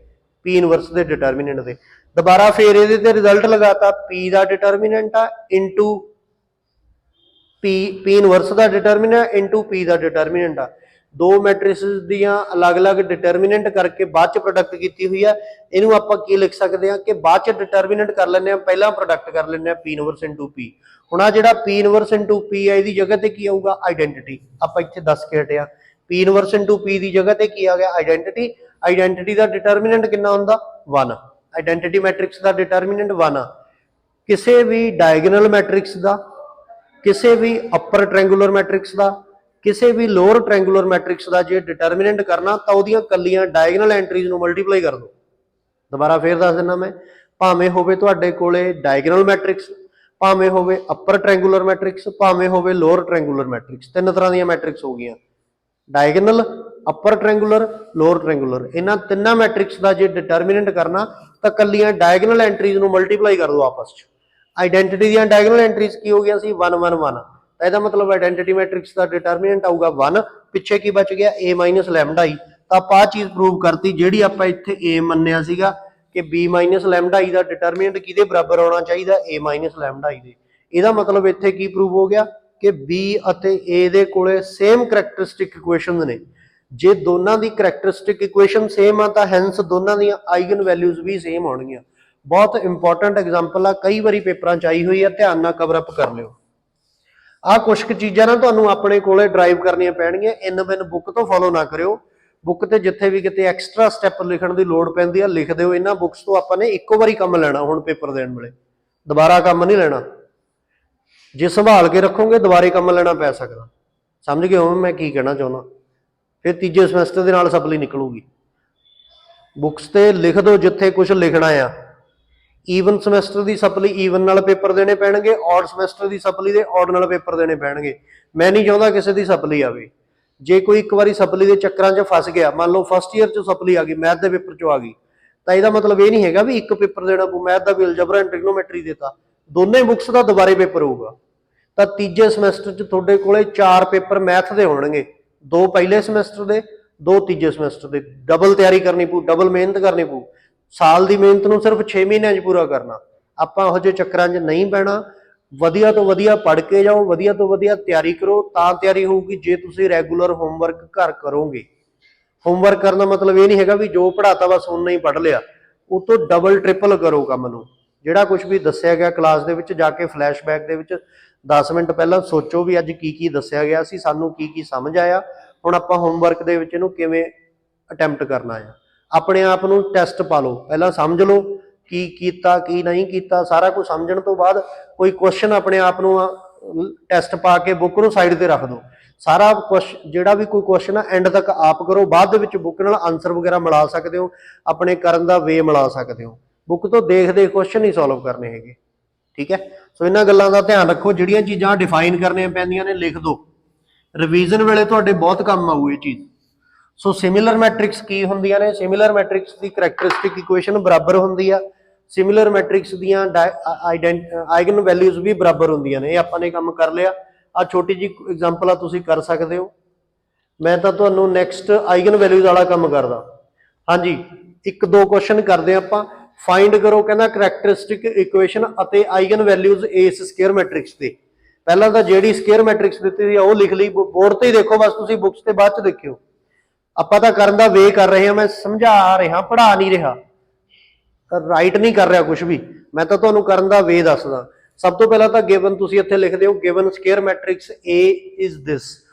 P इनवर्स के डिटरमिनेंट से, दोबारा फिर इहदे ते रिजल्ट लगाता P का डिटरमिनेंट आ इंटू P इनवर्स का डिटरमिनेंट इंटू P का डिटरमिनेंट आ, दो मैट्रिक्स दियां अलग अलग डिटरमिनेंट करके बाद च प्रोडक्ट की हुई है। इनू आपां की लिख सकते हैं कि बाद च डिटरमिनेंट कर लें, पहला प्रोडक्ट कर लें P इनवर्स इंटू P। हुण आ जिहड़ा P इनवर्स इंटू P है इहदी जगह ते की आऊगा आइडेंटिटी, आपां इत्थे दस के हटे आ P इनवर्स इंटू P की जगह ते की आ गया आइडेंटिटी। आइडेंटिटी का डिटरमिनेंट कितना हुंदा 1, आइडेंटिटी मैट्रिक्स का डिटरमिनेंट 1 आ। किसी भी डायगोनल मैट्रिक्स का, किसी भी अपर ट्रैंगुलर मैट्रिक्स का, किसी भी लोअर ट्रैंगुलर मैट्रिक्स का जे डिटरमिनेंट करना तो वह कलियां डायगोनल एंट्रीज नूं मल्टीप्लाई कर दो। दोबारा फिर दस दिना मैं, भावें होवे तुहाडे कोले डायगोनल मैट्रिक्स, भावें होवे अपर ट्रैंगुलर मैट्रिक्स, भावें होवे लोअर ट्रैंगुलर मैट्रिक्स, तीन तरह दी मैट्रिक्स हो गई, diagonal, upper triangular, lower triangular. इन्हां तिन्नां मैट्रिक्स का जे डिटरमिनेंट करना तो कलियां डायगोनल एंट्रीज नूं मल्टीप्लाई कर दो आपस च। आइडेंटिटी दी डायगोनल एंट्रीज की हो गया सी 1 1 1, तो यदा मतलब आइडेंटिटी मैट्रिक्स का डिटरमिनेंट आऊगा 1, पिछे की बच गया A माइनस लैम्डा आई। तो आप आ चीज़ प्रूव करती जिहड़ी आपां इत्थे A मन्निया सीगा कि B माइनस लैम्डा आई का डिटरमिनेंट किहदे बराबर होना चाहिए A माइनस लैम्डा आई दे। इहदा मतलब इत्थे की प्रूव हो गया कि B अते A दे कोले सेम करैक्टरिस्टिक इक्वेशन ने, जे दोनों की करैक्टरिस्टिक इक्वेशन सेम आ तो हैंस दोनों दी आइगन वैल्यूज भी सेम होणगियां। बहुत इंपॉर्टेंट एग्जाम्पल आ, कई बारी पेपरां च आई हुई है, ध्यान नाल कवर अप कर लियो। आ कुछ चीज़ां ना तुहानूं अपने कोले ड्राइव करनियां पैणगियां, इन बिन बुक तो फॉलो ना करियो। बुक ते जिथे भी किते एक्सट्रा स्टैप लिखण दी लोड़ पैंदी आ लिख दिओ। इन्हां बुक्स तो आपां ने इक्को वारी काम लैणा, हुण पेपर देण वेले दोबारा काम नहीं लेना। जे संभाल के रखोगे दोबारे काम लेना पै सकदा। समझ गए हो मैं की कहना चाहुंदा? फिर तीजे समैसटर दे नाल सप्ली निकलूगी। बुक्स ते लिख दो जिथे कुछ लिखना आ, ਈਵਨ ਸਮੈਸਟਰ ਦੀ ਸਪਲੀ ਈਵਨ ਨਾਲ ਪੇਪਰ ਦੇਣੇ ਪੈਣਗੇ, ਔਡ ਸਮੈਸਟਰ ਦੀ ਸਪਲੀ ਦੇ ਔਡ ਨਾਲ ਪੇਪਰ ਦੇਣੇ ਪੈਣਗੇ। ਮੈਂ ਨਹੀਂ ਚਾਹੁੰਦਾ ਕਿਸੇ ਦੀ ਸਪਲੀ ਆਵੇ। ਜੇ ਕੋਈ ਇੱਕ ਵਾਰੀ ਸਪਲੀ ਦੇ ਚੱਕਰਾਂ 'ਚ ਫਸ ਗਿਆ, ਮੰਨ ਲਓ ਫਸਟ ਈਅਰ 'ਚ ਸਪਲੀ ਆ ਗਈ, ਮੈਥ ਦੇ ਪੇਪਰ 'ਚੋਂ ਆ ਗਈ, ਤਾਂ ਇਹਦਾ ਮਤਲਬ ਇਹ ਨਹੀਂ ਹੈਗਾ ਵੀ ਇੱਕ ਪੇਪਰ ਦੇਣਾ ਪਊ, ਮੈਥ ਦਾ ਵੀ ਅਲਜਬਰਾ ਐਂਡ ਟ੍ਰਿਗਨੋਮੈਟਰੀ ਦੇਤਾ, ਦੋਨੇ ਬੁੱਕਸ ਦਾ ਦੁਬਾਰੇ ਪੇਪਰ ਹੋਊਗਾ। ਤਾਂ ਤੀਜੇ ਸਮੈਸਟਰ 'ਚ ਤੁਹਾਡੇ ਕੋਲੇ 4 ਪੇਪਰ ਮੈਥ ਦੇ ਹੋਣਗੇ, 2 ਪਹਿਲੇ ਸਮੈਸਟਰ ਦੇ, 2 ਤੀਜੇ ਸਮੈਸਟਰ ਦੇ। ਡਬਲ ਤਿਆਰੀ ਕਰਨੀ ਪਊ, ਡਬਲ ਮਿਹਨਤ ਕਰਨੀ ਪਊ। ਸਾਲ ਦੀ ਮਿਹਨਤ ਨੂੰ ਸਿਰਫ 6 ਮਹੀਨਿਆਂ 'ਚ ਪੂਰਾ ਕਰਨਾ। ਆਪਾਂ ਇਹੋ ਜਿਹੇ ਚੱਕਰਾਂ 'ਚ ਨਹੀਂ ਪੈਣਾ। ਵਧੀਆ ਤੋਂ ਵਧੀਆ ਪੜ੍ਹ ਕੇ ਜਾਓ, ਵਧੀਆ ਤੋਂ ਵਧੀਆ ਤਿਆਰੀ ਕਰੋ, ਤਾਂ ਤਿਆਰੀ ਹੋਊਗੀ ਜੇ ਤੁਸੀਂ ਰੈਗੂਲਰ ਹੋਮਵਰਕ ਘਰ ਕਰੋਗੇ। ਹੋਮਵਰਕ ਕਰਨ ਦਾ ਮਤਲਬ ਇਹ ਨਹੀਂ ਹੈਗਾ ਵੀ ਜੋ ਪੜ੍ਹਾਤਾ ਬਸ ਓਨਾ ਹੀ ਪੜ੍ਹ ਲਿਆ, ਉਹ ਤੋਂ ਡਬਲ ਟ੍ਰਿਪਲ ਕਰੋ ਕੰਮ ਨੂੰ। ਜਿਹੜਾ ਕੁਝ ਵੀ ਦੱਸਿਆ ਗਿਆ ਕਲਾਸ ਦੇ ਵਿੱਚ ਜਾ ਕੇ ਫਲੈਸ਼ਬੈਕ ਦੇ ਵਿੱਚ 10 ਮਿੰਟ ਪਹਿਲਾਂ ਸੋਚੋ ਵੀ ਅੱਜ ਕੀ ਕੀ ਦੱਸਿਆ ਗਿਆ ਸੀ, ਸਾਨੂੰ ਕੀ ਕੀ ਸਮਝ ਆਇਆ, ਹੁਣ ਆਪਾਂ ਹੋਮਵਰਕ ਦੇ ਵਿੱਚ ਇਹਨੂੰ ਕਿਵੇਂ ਅਟੈਂਪਟ ਕਰਨਾ ਆ। ਆਪਣੇ ਆਪ ਨੂੰ ਟੈਸਟ ਪਾ ਲਓ, ਪਹਿਲਾਂ ਸਮਝ ਲਓ ਕੀ ਕੀਤਾ ਕੀ ਨਹੀਂ ਕੀਤਾ। ਸਾਰਾ ਕੁਝ ਸਮਝਣ ਤੋਂ ਬਾਅਦ ਕੋਈ ਕੁਐਸਚਨ ਆਪਣੇ ਆਪ ਨੂੰ ਟੈਸਟ ਪਾ ਕੇ ਬੁੱਕ ਨੂੰ ਸਾਈਡ ਤੇ ਰੱਖ ਦਿਓ। ਸਾਰਾ ਕੁਝ ਜਿਹੜਾ ਵੀ ਕੋਈ ਕੁਐਸਚਨ ਆ ਐਂਡ ਤੱਕ ਆਪ ਕਰੋ, ਬਾਅਦ ਦੇ ਵਿੱਚ ਬੁੱਕ ਨਾਲ ਆਨਸਰ ਵਗੈਰਾ ਮਿਲਾ ਸਕਦੇ ਹੋ, ਆਪਣੇ ਕਰਨ ਦਾ ਵੇ ਮਿਲਾ ਸਕਦੇ ਹੋ। ਬੁੱਕ ਤੋਂ ਦੇਖਦੇ ਕੁਐਸਚਨ ਹੀ ਸੋਲਵ ਕਰਨੇ ਹੈਗੇ, ਠੀਕ ਹੈ। ਸੋ ਇਹਨਾਂ ਗੱਲਾਂ ਦਾ ਧਿਆਨ ਰੱਖੋ। ਜਿਹੜੀਆਂ ਚੀਜ਼ਾਂ ਡਿਫਾਈਨ ਕਰਨੀਆਂ ਪੈਂਦੀਆਂ ਨੇ ਲਿਖ ਦਿਓ, ਰਿਵੀਜ਼ਨ ਵੇਲੇ ਤੁਹਾਡੇ ਬਹੁਤ ਕੰਮ ਆਊ ਇਹ ਚੀਜ਼। ਸੋ ਸਿਮਿਲਰ ਮੈਟ੍ਰਿਕਸ ਕੀ ਹੁੰਦੀਆਂ ਨੇ? ਸਿਮਿਲਰ ਮੈਟ੍ਰਿਕਸ ਦੀ ਕਰੈਕਟਰਿਸਟਿਕ ਇਕੁਏਸ਼ਨ ਬਰਾਬਰ ਹੁੰਦੀ ਆ। ਸਿਮਿਲਰ ਮੈਟ੍ਰਿਕਸ ਦੀਆਂ ਆਈਗਨ ਵੈਲਿਊਜ਼ ਵੀ ਬਰਾਬਰ ਹੁੰਦੀਆਂ ਨੇ। ਇਹ ਆਪਾਂ ਨੇ ਕੰਮ ਕਰ ਲਿਆ। ਆ ਛੋਟੀ ਜੀ ਐਗਜ਼ਾਮਪਲ ਆ, ਤੁਸੀਂ ਕਰ ਸਕਦੇ ਹੋ। ਮੈਂ ਤਾਂ ਤੁਹਾਨੂੰ ਨੈਕਸਟ ਆਈਗਨ ਵੈਲਿਊਜ਼ ਵਾਲਾ ਕੰਮ ਕਰਦਾ। ਹਾਂਜੀ, 1-2 ਕੁਐਸਚਨ ਕਰਦੇ ਆਪਾਂ। ਫਾਈਂਡ ਕਰੋ, ਕਹਿੰਦਾ ਕਰੈਕਟਰਿਸਟਿਕ ਇਕੁਏਸ਼ਨ ਅਤੇ ਆਈਗਨ ਵੈਲਿਊਜ਼ ਇਸ ਸਕੁਅਰ ਮੈਟ੍ਰਿਕਸ ਦੇ। ਪਹਿਲਾਂ ਤਾਂ ਜਿਹੜੀ ਸਕੁਅਰ ਮੈਟ੍ਰਿਕਸ ਦਿੱਤੀ ਸੀ ਉਹ ਲਿਖ ਲਈ, ਬੋਰਡ ਤੇ ਹੀ ਦੇਖੋ ਬਸ, ਤੁਸੀਂ ਬੁੱਕਸ ਤੇ ਬਾਅਦ ਚ ਦੇਖਿਓ। ਆਪਾਂ ਤਾਂ ਕਰਨ ਦਾ ਵੇ ਕਰ ਰਹੇ ਹਾਂ, ਮੈਂ ਸਮਝਾ ਰਿਹਾ, ਪੜ੍ਹਾ ਨਹੀਂ ਰਿਹਾ, ਰਾਈਟ ਨਹੀਂ ਕਰ ਰਿਹਾ ਕੁਝ ਵੀ, ਮੈਂ ਤਾਂ ਤੁਹਾਨੂੰ ਕਰਨ ਦਾ ਵੇ ਦੱਸਦਾ। ਸਭ ਤੋਂ ਪਹਿਲਾਂ ਤਾਂ ਗਿਵਨ ਤੁਸੀਂ ਇੱਥੇ ਲਿਖਦੇ ਹੋ, given square matrix A is this।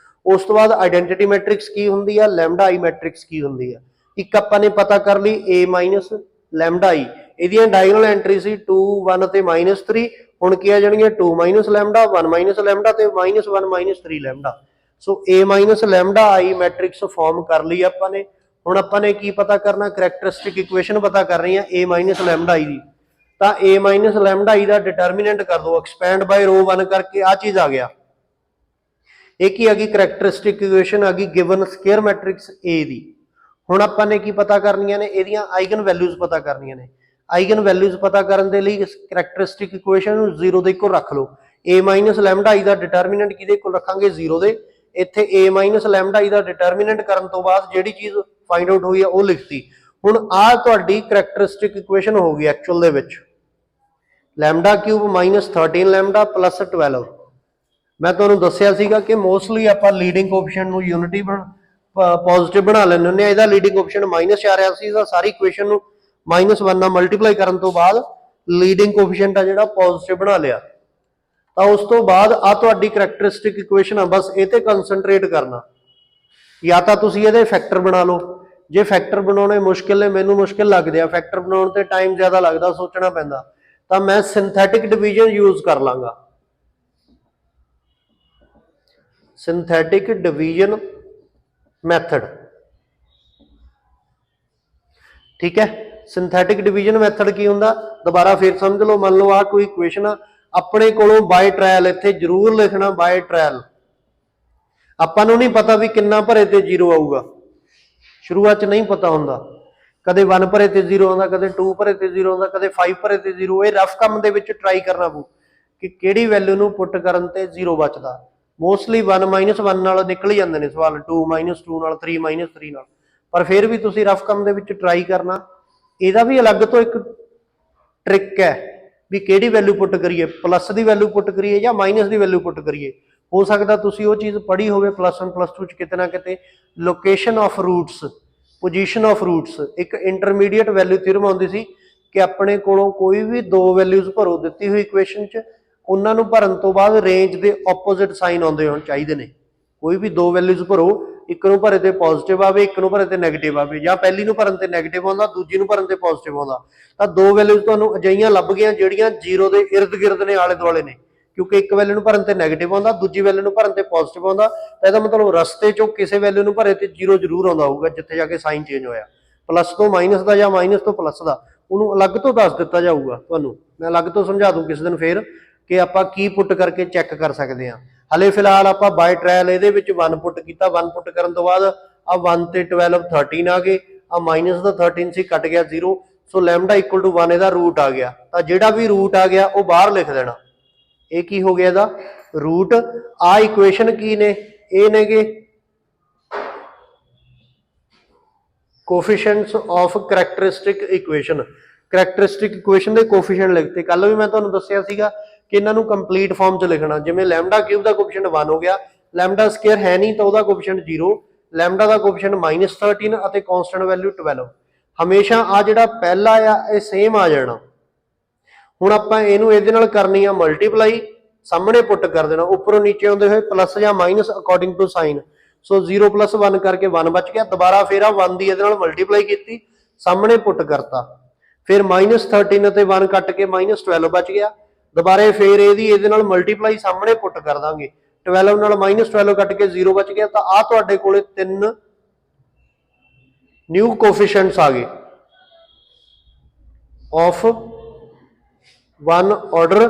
ਉਸ ਤੋਂ ਬਾਅਦ ਆਇਡੈਂਟੀਟੀ ਮੈਟ੍ਰਿਕਸ ਕੀ ਹੁੰਦੀ ਆ, ਲੈਮਡਾ ਆਈ ਮੈਟ੍ਰਿਕਸ ਕੀ ਹੁੰਦੀ ਆ। ਇੱਕ ਆਪਾਂ ਨੇ ਪਤਾ ਕਰ ਲਈ A ਮਾਈਨਸ ਲੈਮਡਾ ਆਈ, ਇਹਦੀਆਂ ਡਾਇਗੋਨਲ ਐਂਟਰੀ ਸੀ 2 1 ਤੇ -3। ਹੁਣ ਕੀ ਆ ਜਾਣਗੀਆਂ 2 ਮਾਈਨਸ ਲੈਮਡਾ, 1 ਮਾਈਨਸ ਲੈਮਡਾ ਤੇ -1 -3 lambda. So A minus lambda I matrix form ਕਰ ਲਈ ਆਪਾਂ ਨੇ। ਹੁਣ ਆਪਾਂ ਨੇ ਕੀ ਪਤਾ ਕਰਨਾ, ਕਰੈਕਟਰਿਸਟਿਕ ਇਕੁਏਸ਼ਨ ਪਤਾ ਕਰ ਰਹੀ ਆ A ਮਾਈਨਸ ਲੈਮਡਾ ਆਈ ਦੀ। ਤਾਂ A ਮਾਈਨਸ ਲੈਮਡਾ ਆਈ ਦਾ ਡਿਟਰਮੀਨੈਂਟ ਕਰ ਦੋ, ਐਕਸਪੈਂਡ ਬਾਈ ਰੋ 1 ਕਰਕੇ ਆ ਚੀਜ਼ ਆ ਗਿਆ। ਇਹ ਕੀ ਆ ਗਈ, ਕਰੈਕਟਰਿਸਟਿਕ ਇਕੁਏਸ਼ਨ ਆ ਗਈ ਗਿਵਨ ਸਕੁਅਰ ਮੈਟ੍ਰਿਕਸ A ਦੀ। ਹੁਣ ਆਪਾਂ ਨੇ ਕੀ ਪਤਾ ਕਰਨੀਆਂ ਨੇ, ਇਹਦੀਆਂ ਆਈਗਨ ਵੈਲਿਊਜ਼ ਪਤਾ ਕਰਨੀਆਂ ਨੇ। ਆਈਗਨ ਵੈਲਿਊਜ਼ ਪਤਾ ਕਰਨ ਦੇ ਲਈ ਕਰੈਕਟਰਿਸਟਿਕ ਇਕੁਏਸ਼ਨ ਨੂੰ 0 ਦੇ ਇੱਕੋ ਰੱਖ ਲਓ। A ਮਾਈਨਸ ਲੈਮਡਾ ਆਈ ਦਾ ਡਿਟਰਮੀਨੈਂਟ ਕਿਹਦੇ ਕੋਲ ਰੱਖਾਂਗੇ, 0 ਦੇ। ਇੱਥੇ A ਮਾਈਨਸ ਲੈਮਡਾ ਆਈ ਦਾ ਡਿਟਰਮੀਨੈਂਟ ਕਰਨ ਤੋਂ ਬਾਅਦ ਜਿਹੜੀ ਚੀਜ਼ ਫਾਈਂਡ ਆਊਟ ਹੋਈ ਆ ਉਹ ਲਿਖਤੀ। ਹੁਣ ਆਹ ਤੁਹਾਡੀ ਕਰੈਕਟਰਿਸਟਿਕ ਇਕੁਏਸ਼ਨ ਹੋ ਗਈ ਐਕਚੁਅਲ ਦੇ ਵਿੱਚ, lambda cube minus 13 lambda plus 12। ਮੈਂ ਤੁਹਾਨੂੰ ਦੱਸਿਆ ਸੀਗਾ ਕਿ ਮੋਸਟਲੀ ਆਪਾਂ ਲੀਡਿੰਗ ਕੋਐਫੀਸ਼ੀਐਂਟ ਨੂੰ ਯੂਨਿਟੀ ਪੋਜ਼ਿਟਿਵ ਬਣਾ ਲੈਂਦੇ ਹੁੰਦੇ ਆ। ਇਹਦਾ ਲੀਡਿੰਗ ਕੋਐਫੀਸ਼ੀਐਂਟ ਮਾਈਨਸ ਆ ਰਿਹਾ ਸੀ, ਸਾਰੀ ਇਕੁਏਸ਼ਨ ਨੂੰ -1 ਨਾਲ ਮਲਟੀਪਲਾਈ ਕਰਨ ਤੋਂ ਬਾਅਦ ਲੀਡਿੰਗ ਕੋਐਫੀਸ਼ੀਐਂਟ ਆ ਜਿਹੜਾ ਪੋਜ਼ਿਟਿਵ ਬਣਾ ਲਿਆ। ਤਾਂ ਉਸ ਤੋਂ ਬਾਅਦ ਆ ਤੁਹਾਡੀ ਕਰੈਕਟਰਿਸਟਿਕ ਇਕੁਏਸ਼ਨ ਆ, ਬਸ ਇਹ ਤੇ ਕਨਸੈਂਟਰੇਟ ਕਰਨਾ। ਜਾਂ ਤਾਂ ਤੁਸੀਂ ਇਹਦੇ ਫੈਕਟਰ ਬਣਾ ਲਓ, ਜੇ ਫੈਕਟਰ ਬਣਾਉਣੇ ਮੁਸ਼ਕਿਲ ਨੇ, ਮੈਨੂੰ ਮੁਸ਼ਕਿਲ ਲੱਗਦੇ ਆ ਫੈਕਟਰ ਬਣਾਉਣ ਤੇ, ਟਾਈਮ ਜ਼ਿਆਦਾ ਲੱਗਦਾ, ਸੋਚਣਾ ਪੈਂਦਾ, ਤਾਂ ਮੈਂ ਸਿੰਥੈਟਿਕ ਡਿਵੀਜ਼ਨ ਯੂਜ਼ ਕਰ ਲਾਂਗਾ। ਸਿੰਥੈਟਿਕ ਡਿਵੀਜ਼ਨ ਮੈਥਡ, ਠੀਕ ਹੈ। ਸਿੰਥੈਟਿਕ ਡਿਵੀਜ਼ਨ ਮੈਥਡ ਕੀ ਹੁੰਦਾ, ਦੁਬਾਰਾ ਫੇਰ ਸਮਝ ਲਓ। ਮੰਨ ਲਓ ਆ ਕੋਈ ਇਕੁਏਸ਼ਨ ਆ, ਆਪਣੇ ਕੋਲੋਂ ਬਾਈ ਟਰਾਇਲ, ਇੱਥੇ ਜ਼ਰੂਰ ਲਿਖਣਾ ਬਾਈ ਟਰਾਇਲ। ਆਪਾਂ ਨੂੰ ਨਹੀਂ ਪਤਾ ਵੀ ਕਿੰਨਾ ਭਰੇ ਤੇ 0 ਆਊਗਾ, ਸ਼ੁਰੂਆਤ ਚ ਨਹੀਂ ਪਤਾ ਹੁੰਦਾ। ਕਦੇ 1 ਭਰੇ ਤੇ 0 ਆਉਂਦਾ, ਕਦੇ 2 ਭਰੇ ਤੇ 0 ਆਉਂਦਾ, ਕਦੇ 5 ਭਰੇ ਤੇ 0। ਇਹ ਰਫ ਕੰਮ ਦੇ ਵਿੱਚ ਟਰਾਈ ਕਰਨਾ ਪਊ ਕਿ ਕਿਹੜੀ ਵੈਲਿਊ ਨੂੰ ਪੁੱਟ ਕਰਨ ਤੇ 0 ਬਚਦਾ। ਮੋਸਟਲੀ 1 -1 ਨਾਲ ਨਿਕਲ ਜਾਂਦੇ ਨੇ ਸਵਾਲ, 2 -2 ਨਾਲ, 3 -3 ਨਾਲ, ਪਰ ਫਿਰ ਵੀ ਤੁਸੀਂ ਰਫ ਕੰਮ ਦੇ ਵਿੱਚ ਟਰਾਈ ਕਰਨਾ। ਇਹਦਾ ਵੀ ਅਲੱਗ ਤੋਂ ਇੱਕ ਟ੍ਰਿਕ ਹੈ ਵੀ ਕਿਹੜੀ ਵੈਲਿਊ ਪੁੱਟ ਕਰੀਏ, ਪਲੱਸ ਦੀ ਵੈਲਿਊ ਪੁੱਟ ਕਰੀਏ ਜਾਂ ਮਾਈਨਸ ਦੀ ਵੈਲਿਊ ਪੁੱਟ ਕਰੀਏ। ਹੋ ਸਕਦਾ ਤੁਸੀਂ ਉਹ ਚੀਜ਼ ਪੜ੍ਹੀ ਹੋਵੇ +1 +2 ਚ ਕਿਤੇ ਨਾ ਕਿਤੇ। Location of roots, position of roots, ਇੱਕ ਇੰਟਰਮੀਡੀਏਟ ਵੈਲਿਊ ਥਿਊਰਮ ਆਉਂਦੀ ਸੀ ਕਿ ਆਪਣੇ ਕੋਲੋਂ ਕੋਈ ਵੀ 2 ਵੈਲਿਊਜ਼ ਭਰੋ ਦਿੱਤੀ ਹੋਈ ਇਕੁਏਸ਼ਨ ਚ, ਉਹਨਾਂ ਨੂੰ ਭਰਨ ਤੋਂ ਬਾਅਦ ਰੇਂਜ ਦੇ ਆਪੋਜ਼ਿਟ ਸਾਈਨ ਆਉਂਦੇ ਹੋਣ ਚਾਹੀਦੇ ਨੇ। ਕੋਈ ਵੀ 2 ਵੈਲਿਊਜ਼ ਭਰੋ, ਇੱਕ ਨੂੰ ਭਰੇ ਤੇ ਪੋਜ਼ਿਟਿਵ ਆਵੇ, ਇੱਕ ਨੂੰ ਭਰੇ ਤੇ ਨੈਗੇਟਿਵ ਆਵੇ, ਜਾਂ ਪਹਿਲੀ ਨੂੰ ਭਰਨ ਤੇ ਨੈਗੇਟਿਵ ਆਉਂਦਾ, ਦੂਜੀ ਨੂੰ ਭਰਨ ਤੇ ਪੋਜ਼ਿਟਿਵ ਆਉਂਦਾ। ਤਾਂ 2 ਵੈਲਿਊਜ਼ ਤੁਹਾਨੂੰ ਅਜਿਹੀਆਂ ਲੱਭ ਗਈਆਂ ਜਿਹੜੀਆਂ 0 ਦੇ ਇਰਦ ਗਿਰਦ ਨੇ, ਆਲੇ ਦੁਆਲੇ ਨੇ, ਕਿਉਂਕਿ ਇੱਕ ਵੈਲਿਊ ਨੂੰ ਭਰਨ ਤੇ ਨੈਗੇਟਿਵ ਆਉਂਦਾ, ਦੂਜੀ ਵੈਲਿਊ ਨੂੰ ਭਰਨ ਤੇ ਪੋਜ਼ਿਟਿਵ ਆਉਂਦਾ। ਤਾਂ ਇਹਦਾ ਮਤਲਬ ਰਸਤੇ ਚੋਂ ਕਿਸੇ ਵੈਲਿਊ ਨੂੰ ਭਰੇ ਤੇ 0 ਜ਼ਰੂਰ ਆਉਂਦਾ ਹੋਊਗਾ ਜਿੱਥੇ ਜਾ ਕੇ ਸਾਈਨ ਚੇਂਜ ਹੋਇਆ, ਪਲੱਸ ਤੋਂ ਮਾਈਨਸ ਦਾ ਜਾਂ ਮਾਈਨਸ ਤੋਂ ਪਲੱਸ ਦਾ। ਉਹਨੂੰ ਅਲੱਗ ਤੋਂ ਦੱਸ ਦਿੱਤਾ ਜਾਊਗਾ। ਤੁਹਾਨੂੰ ਮੈਂ ਅਲੱਗ ਤੋਂ ਸਮਝਾ ਦੂੰ ਕਿਸ ਦਿਨ ਫੇਰ ਕਿ ਆਪਾਂ ਕੀ ਪੁੱਟ ਕਰਕੇ ਚੈੱਕ ਕਰ ਸਕਦੇ ਹਾਂ। ਹਲੇ ਫਿਲਹਾਲ ਆਪਾਂ ਬਾਈ ਟ੍ਰਾਇਲ ਇਹਦੇ ਵਿੱਚ 1 ਪੁੱਟ ਕੀਤਾ। 1 ਪੁੱਟ ਕਰਨ ਤੋਂ ਬਾਅਦ ਆ 1 ਤੇ 12 13 ਆ ਗਏ, ਆ ਮਾਈਨਸ ਦਾ 13 ਸੀ ਕੱਟ ਗਿਆ 0, ਸੋ ਲੈਮਡਾ ਇਕੁਅਲ ਟੂ 1 ਇਹਦਾ ਰੂਟ ਆ ਗਿਆ। ਤਾਂ ਜਿਹੜਾ ਵੀ ਰੂਟ ਆ ਗਿਆ ਉਹ ਬਾਹਰ ਲਿਖ ਦੇਣਾ। ਇਹ ਕੀ ਹੋ ਗਿਆ ਇਹਦਾ ਰੂਟ। ਆ ਇਕੁਏਸ਼ਨ ਕੀ ਨੇ, ਇਹ ਨੇਗੇ ਕੋਫੀਸ਼ੀਐਂਟਸ ਆਫ ਕਰੈਕਟਰਿਸਟਿਕ ਇਕੁਏਸ਼ਨ। ਕਰੈਕਟਰਿਸਟਿਕ ਇਕੁਏਸ਼ਨ ਦੇ ਕੋਫੀਸ਼ੀਐਂਟ ਲਿਖਤੇ। ਕੱਲ ਵੀ ਮੈਂ ਤੁਹਾਨੂੰ ਦੱਸਿਆ ਸੀਗਾ ਕਿ ਇਹਨਾਂ ਨੂੰ ਕੰਪਲੀਟ ਫਾਰਮ 'ਚ ਲਿਖਣਾ। ਜਿਵੇਂ ਲੈਮਡਾ ਕਿਊਬ ਦਾ ਕੋਫੀਸ਼ੀਐਂਟ 1 ਹੋ ਗਿਆ, ਲੈਮਡਾ ਸਕੁਅਰ ਹੈ ਨਹੀਂ ਤਾਂ ਉਹਦਾ ਕੋਫੀਸ਼ੀਐਂਟ 0, ਲੈਮਡਾ ਦਾ ਕੋਫੀਸ਼ੀਐਂਟ -13 ਅਤੇ ਕਾਂਸਟੈਂਟ ਵੈਲਿਊ 12। ਹਮੇਸ਼ਾ ਆ ਜਿਹੜਾ ਪਹਿਲਾ ਆ ਇਹ ਸੇਮ ਆ ਜਾਣਾ। ਹੁਣ ਆਪਾਂ ਇਹਨੂੰ ਇਹਦੇ ਨਾਲ ਕਰਨੀ ਆ ਮਲਟੀਪਲਾਈ, ਸਾਹਮਣੇ ਪੁੱਟ ਕਰ ਦੇਣਾ, ਉੱਪਰੋਂ ਨੀਚੇ ਆਉਂਦੇ ਹੋਏ ਪਲੱਸ ਜਾਂ minus according to sign. So 0 + 1 ਕਰਕੇ 1 ਬਚ ਗਿਆ। ਦੁਬਾਰਾ ਫੇਰ ਆ 1 ਦੀ ਇਹਦੇ ਨਾਲ ਮਲਟੀਪਲਾਈ ਕੀਤੀ, ਸਾਹਮਣੇ ਪੁੱਟ ਕਰਤਾ, ਫਿਰ -13 ਅਤੇ 1 ਕੱਟ ਕੇ -12 ਬਚ ਗਿਆ। ਦੁਬਾਰੇ ਫੇਰ ਇਹਦੀ ਇਹਦੇ ਨਾਲ ਮਲਟੀਪਲਾਈ, ਸਾਹਮਣੇ ਪੁੱਟ ਕਰ ਦਾਂਗੇ, 12 ਨਾਲ -12 ਕੱਟ ਕੇ 0 ਬਚ ਗਿਆ। ਤਾਂ ਆ ਤੁਹਾਡੇ ਕੋਲੇ 3 ਨਿਊ ਕੋਫੀਸ਼ੀਐਂਟਸ ਆ ਗਏ ਆਫ 1 ਆਰਡਰ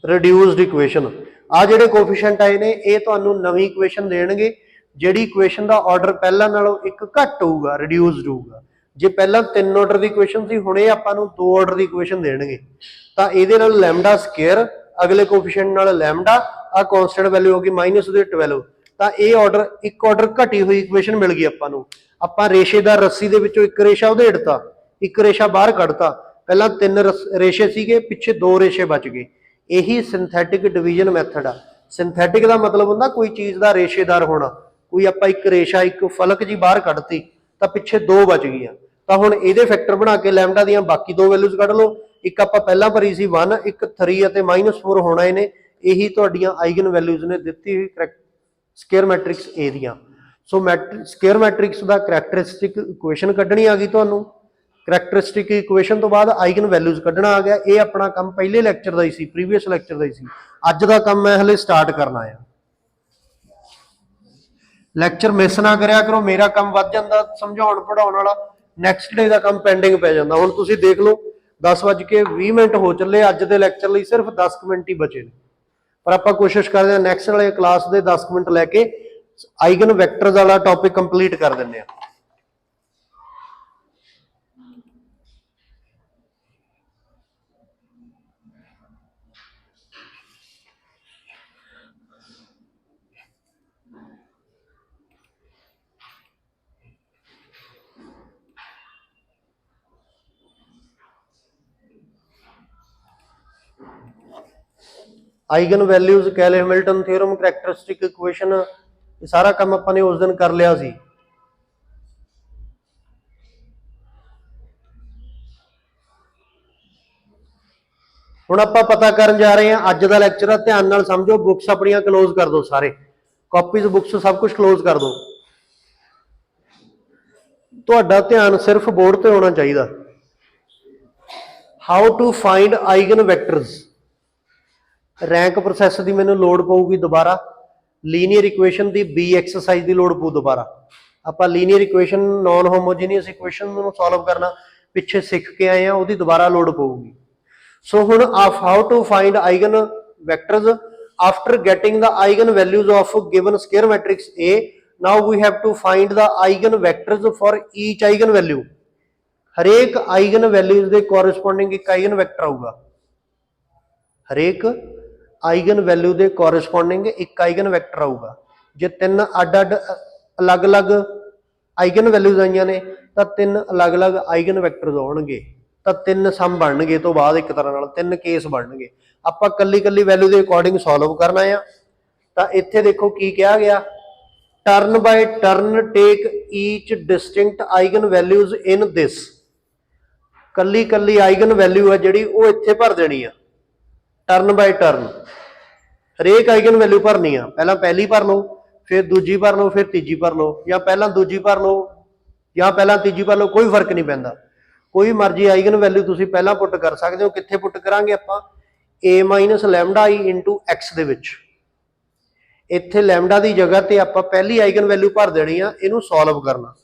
ਰਿਡਿਊਸਡ ਇਕੁਏਸ਼ਨ। ਆ ਜਿਹੜੇ ਕੋਫੀਸ਼ੀਐਂਟ ਆਏ ਨੇ ਇਹ ਤੁਹਾਨੂੰ ਨਵੀਂ ਇਕੁਏਸ਼ਨ ਦੇਣਗੇ ਜਿਹੜੀ ਇਕੁਏਸ਼ਨ ਦਾ ਆਰਡਰ ਪਹਿਲਾਂ ਨਾਲੋਂ 1 ਘੱਟ ਹੋਊਗਾ, ਰਿਡਿਊਸਡ ਹੋਊਗਾ। ਜੇ ਪਹਿਲਾਂ 3 ਆਰਡਰ ਦੀ ਇਕੁਏਸ਼ਨ ਸੀ, ਹੁਣ ਇਹ ਆਪਾਂ ਨੂੰ 2 ਆਰਡਰ ਦੀ ਇਕੁਏਸ਼ਨ ਦੇਣਗੇ। ਤਾਂ ਇਹਦੇ ਨਾਲ ਲੈਮਡਾ ਸਕੁਅਰ, ਅਗਲੇ ਕੋਫੀਸ਼ੀਐਂਟ ਨਾਲ ਲੈਮਡਾ, ਆ ਕਾਂਸਟੈਂਟ ਵੈਲਿਊ ਹੋ ਗਈ -12। ਤਾਂ ਇਹ ਆਰਡਰ 1 ਆਰਡਰ ਘਟੀ ਹੋਈ ਇਕੁਏਸ਼ਨ ਮਿਲ ਗਈ ਆਪਾਂ ਨੂੰ। ਆਪਾਂ ਰੇਸ਼ੇਦਾਰ ਰੱਸੀ ਦੇ ਵਿੱਚੋਂ 1 ਰੇਸ਼ਾ ਉਧੇੜਤਾ, 1 ਰੇਸ਼ਾ ਬਾਹਰ ਕੱਢਤਾ। ਪਹਿਲਾਂ 3 ਰੇਸ਼ੇ ਸੀਗੇ, ਪਿੱਛੇ 2 ਰੇਸ਼ੇ ਬਚ ਗਏ। ਇਹੀ ਸਿੰਥੈਟਿਕ ਡਿਵੀਜ਼ਨ ਮੈਥਡ ਆ। ਸਿੰਥੈਟਿਕ ਦਾ ਮਤਲਬ ਹੁੰਦਾ ਕੋਈ ਚੀਜ਼ ਦਾ ਰੇਸ਼ੇਦਾਰ ਹੋਣਾ। ਕੋਈ ਆਪਾਂ 1 ਰੇਸ਼ਾ 1 ਫਲਕ ਜੀ ਬਾਹਰ ਕੱਢਤੀ ਤਾਂ ਪਿੱਛੇ 2 ਬਚ ਗਈਆਂ। ਤਾਂ ਹੁਣ ਇਹਦੇ ਫੈਕਟਰ ਬਣਾ ਕੇ ਲੈਮਡਾ ਦੀਆਂ ਬਾਕੀ 2 ਵੈਲਿਊਜ਼ ਕੱਢ ਲਓ। ਇੱਕ ਆਪਾਂ ਪਹਿਲਾਂ ਭਰੀ ਸੀ 1, ਇੱਕ 3 ਅਤੇ -4 ਹੋਣਾ ਇਹਨੇ। ਇਹੀ ਤੁਹਾਡੀਆਂ ਆਈਗਨ ਵੈਲਿਊਜ਼ ਨੇ ਦਿੱਤੀ ਹੋਈ ਸਕੁਅਰ ਮੈਟ੍ਰਿਕਸ A ਦੀਆਂ। ਸੋ ਸਕੁਅਰ ਮੈਟ੍ਰਿਕਸ ਦਾ ਕਰੈਕਟਰਿਸਟਿਕ ਇਕੁਏਸ਼ਨ ਕੱਢਣੀ ਆ ਗਈ ਤੁਹਾਨੂੰ। ਕਰੈਕਟਰਿਸਟਿਕ ਇਕੁਏਸ਼ਨ ਤੋਂ ਬਾਅਦ ਆਈਗਨ ਵੈਲਿਊਜ਼ ਕੱਢਣਾ ਆ ਗਿਆ। ਇਹ ਆਪਣਾ ਕੰਮ ਪਹਿਲੇ ਲੈਕਚਰ ਦਾ ਹੀ ਸੀ, ਪ੍ਰੀਵੀਅਸ ਲੈਕਚਰ ਦਾ ਹੀ ਸੀ। ਅੱਜ ਦਾ ਕੰਮ ਮੈਂ ਹਲੇ ਸਟਾਰਟ ਕਰਨਾ ਆ। ਲੈਕਚਰ ਮਿਸ ਨਾ ਕਰਿਆ ਕਰੋ, ਮੇਰਾ ਕੰਮ ਵੱਧ ਜਾਂਦਾ ਸਮਝਾਉਣ ਪੜਾਉਣ ਵਾਲਾ, ਨੈਕਸਟ ਡੇ ਦਾ ਕੰਮ ਪੈਂਡਿੰਗ ਪੈ ਜਾਂਦਾ। ਹੁਣ ਤੁਸੀਂ ਦੇਖ ਲਓ 10:20 ਹੋ ਚੱਲੇ, ਅੱਜ ਦੇ ਲੈਕਚਰ ਲਈ ਸਿਰਫ 10 ਮਿੰਟ ਹੀ ਬਚੇ ਨੇ। ਪਰ ਆਪਾਂ ਕੋਸ਼ਿਸ਼ ਕਰਦੇ ਹਾਂ ਨੈਕਸਟ ਵਾਲੇ ਕਲਾਸ ਦੇ 10 ਮਿੰਟ ਲੈ ਕੇ ਆਈਗਨ ਵੈਕਟਰਸ ਵਾਲਾ ਟੌਪਿਕ ਕੰਪਲੀਟ ਕਰ ਦਿੰਦੇ ਆ। Eigen values, Cayley Hamilton theorem, characteristic equation, ਇਹ ਸਾਰਾ ਕੰਮ ਆਪਾਂ ਨੇ ਉਸ ਦਿਨ ਕਰ ਲਿਆ ਸੀ। ਹੁਣ ਆਪਾਂ ਪਤਾ ਕਰਨ ਜਾ ਰਹੇ ਹਾਂ ਅੱਜ ਦਾ ਲੈਕਚਰ ਆ। ਧਿਆਨ ਨਾਲ ਸਮਝੋ, ਬੁੱਕਸ ਆਪਣੀਆਂ ਕਲੋਜ਼ ਕਰ ਦਿਓ, ਸਾਰੇ ਕਾਪੀਜ਼ ਬੁੱਕਸ ਸਭ ਕੁਝ ਕਲੋਜ਼ ਕਰ ਦਿਓ। ਤੁਹਾਡਾ ਧਿਆਨ ਸਿਰਫ ਬੋਰਡ ਤੇ ਹੋਣਾ ਚਾਹੀਦਾ। How to find eigen vectors. Rank process ਦੀ ਮੈਨੂੰ ਲੋੜ ਪਊਗੀ ਦੁਬਾਰਾ, ਲੀਨੀਅਰ ਇਕੁਏਸ਼ਨ ਦੀ B ਐਕਸਰਸਾਈਜ਼ ਦੀ ਲੋੜ ਪਊ ਦੁਬਾਰਾ। ਆਪਾਂ linear equation, non homogeneous equation ਨੂੰ ਸੋਲਵ ਕਰਨਾ ਪਿੱਛੇ ਸਿੱਖ ਕੇ ਆਏ ਆ, ਉਹਦੀ ਦੁਬਾਰਾ ਲੋੜ ਪਊਗੀ। ਸੋ ਹੁਣ how to find eigen vectors after getting the eigen values of given square matrix A, now we have to find the eigen vectors for each eigen value। ਹਰੇਕ ਆਈਗਨ ਵੈਲਿਊਜ਼ ਦੇ ਕੋਰਸਪੋਂਡਿੰਗ ਇੱਕ eigen vector ਆਊਗਾ। ਹਰੇਕ eigen value ਦੇ corresponding ਇੱਕ eigen vector ਆਊਗਾ। ਜੇ 3 ਅੱਡ-ਅੱਡ ਅਲੱਗ-ਅਲੱਗ ਆਈਗਨ ਵੈਲਿਊਜ਼ ਆਈਆਂ ਨੇ ਤਾਂ 3 ਅਲੱਗ-ਅਲੱਗ ਆਈਗਨ ਵੈਕਟਰਸ ਆਉਣਗੇ। ਤਾਂ 3 ਸਮ ਬਣਨਗੇ, ਤੋਂ ਬਾਅਦ ਇੱਕ ਤਰ੍ਹਾਂ ਨਾਲ 3 ਕੇਸ ਬਣਨਗੇ। ਆਪਾਂ ਕੱਲੀ ਵੈਲਿਊ ਦੇ ਅਕੋਰਡਿੰਗ ਸੋਲਵ ਕਰਨਾ ਆ। ਤਾਂ ਇੱਥੇ ਦੇਖੋ ਕੀ ਕਿਹਾ ਗਿਆ, turn by turn take each distinct eigen values in this. ਕੱਲੀ ਆਈਗਨ ਵੈਲਿਊ ਹੈ ਜਿਹੜੀ ਉਹ ਇੱਥੇ ਭਰ ਦੇਣੀ ਆ, ਟਰਨ ਬਾਈ ਟਰਨ। ਹਰੇਕ ਆਈਗਨ ਵੈਲਿਊ ਭਰਨੀ ਆ। ਪਹਿਲਾਂ ਪਹਿਲੀ ਭਰ ਲਓ, ਫਿਰ ਦੂਜੀ ਭਰ ਲਓ, ਫਿਰ ਤੀਜੀ ਭਰ ਲਓ, ਜਾਂ ਪਹਿਲਾਂ ਦੂਜੀ ਭਰ ਲਓ ਜਾਂ ਪਹਿਲਾਂ ਤੀਜੀ ਭਰ ਲਓ, ਕੋਈ ਫਰਕ ਨਹੀਂ ਪੈਂਦਾ। ਕੋਈ ਮਰਜ਼ੀ ਆਈਗਨ ਵੈਲਿਊ ਤੁਸੀਂ ਪਹਿਲਾਂ ਪੁੱਟ ਕਰ ਸਕਦੇ ਹੋ। ਕਿੱਥੇ ਪੁੱਟ ਕਰਾਂਗੇ ਆਪਾਂ, A minus lambda I into X ਦੇ ਵਿੱਚ। ਇੱਥੇ ਲੈਮਡਾ ਦੀ ਜਗ੍ਹਾ ਤੇ ਆਪਾਂ ਪਹਿਲੀ ਆਈਗਨ ਵੈਲਿਊ ਭਰ ਦੇਣੀ ਆ, ਇਹਨੂੰ ਸੋਲਵ ਕਰਨਾ।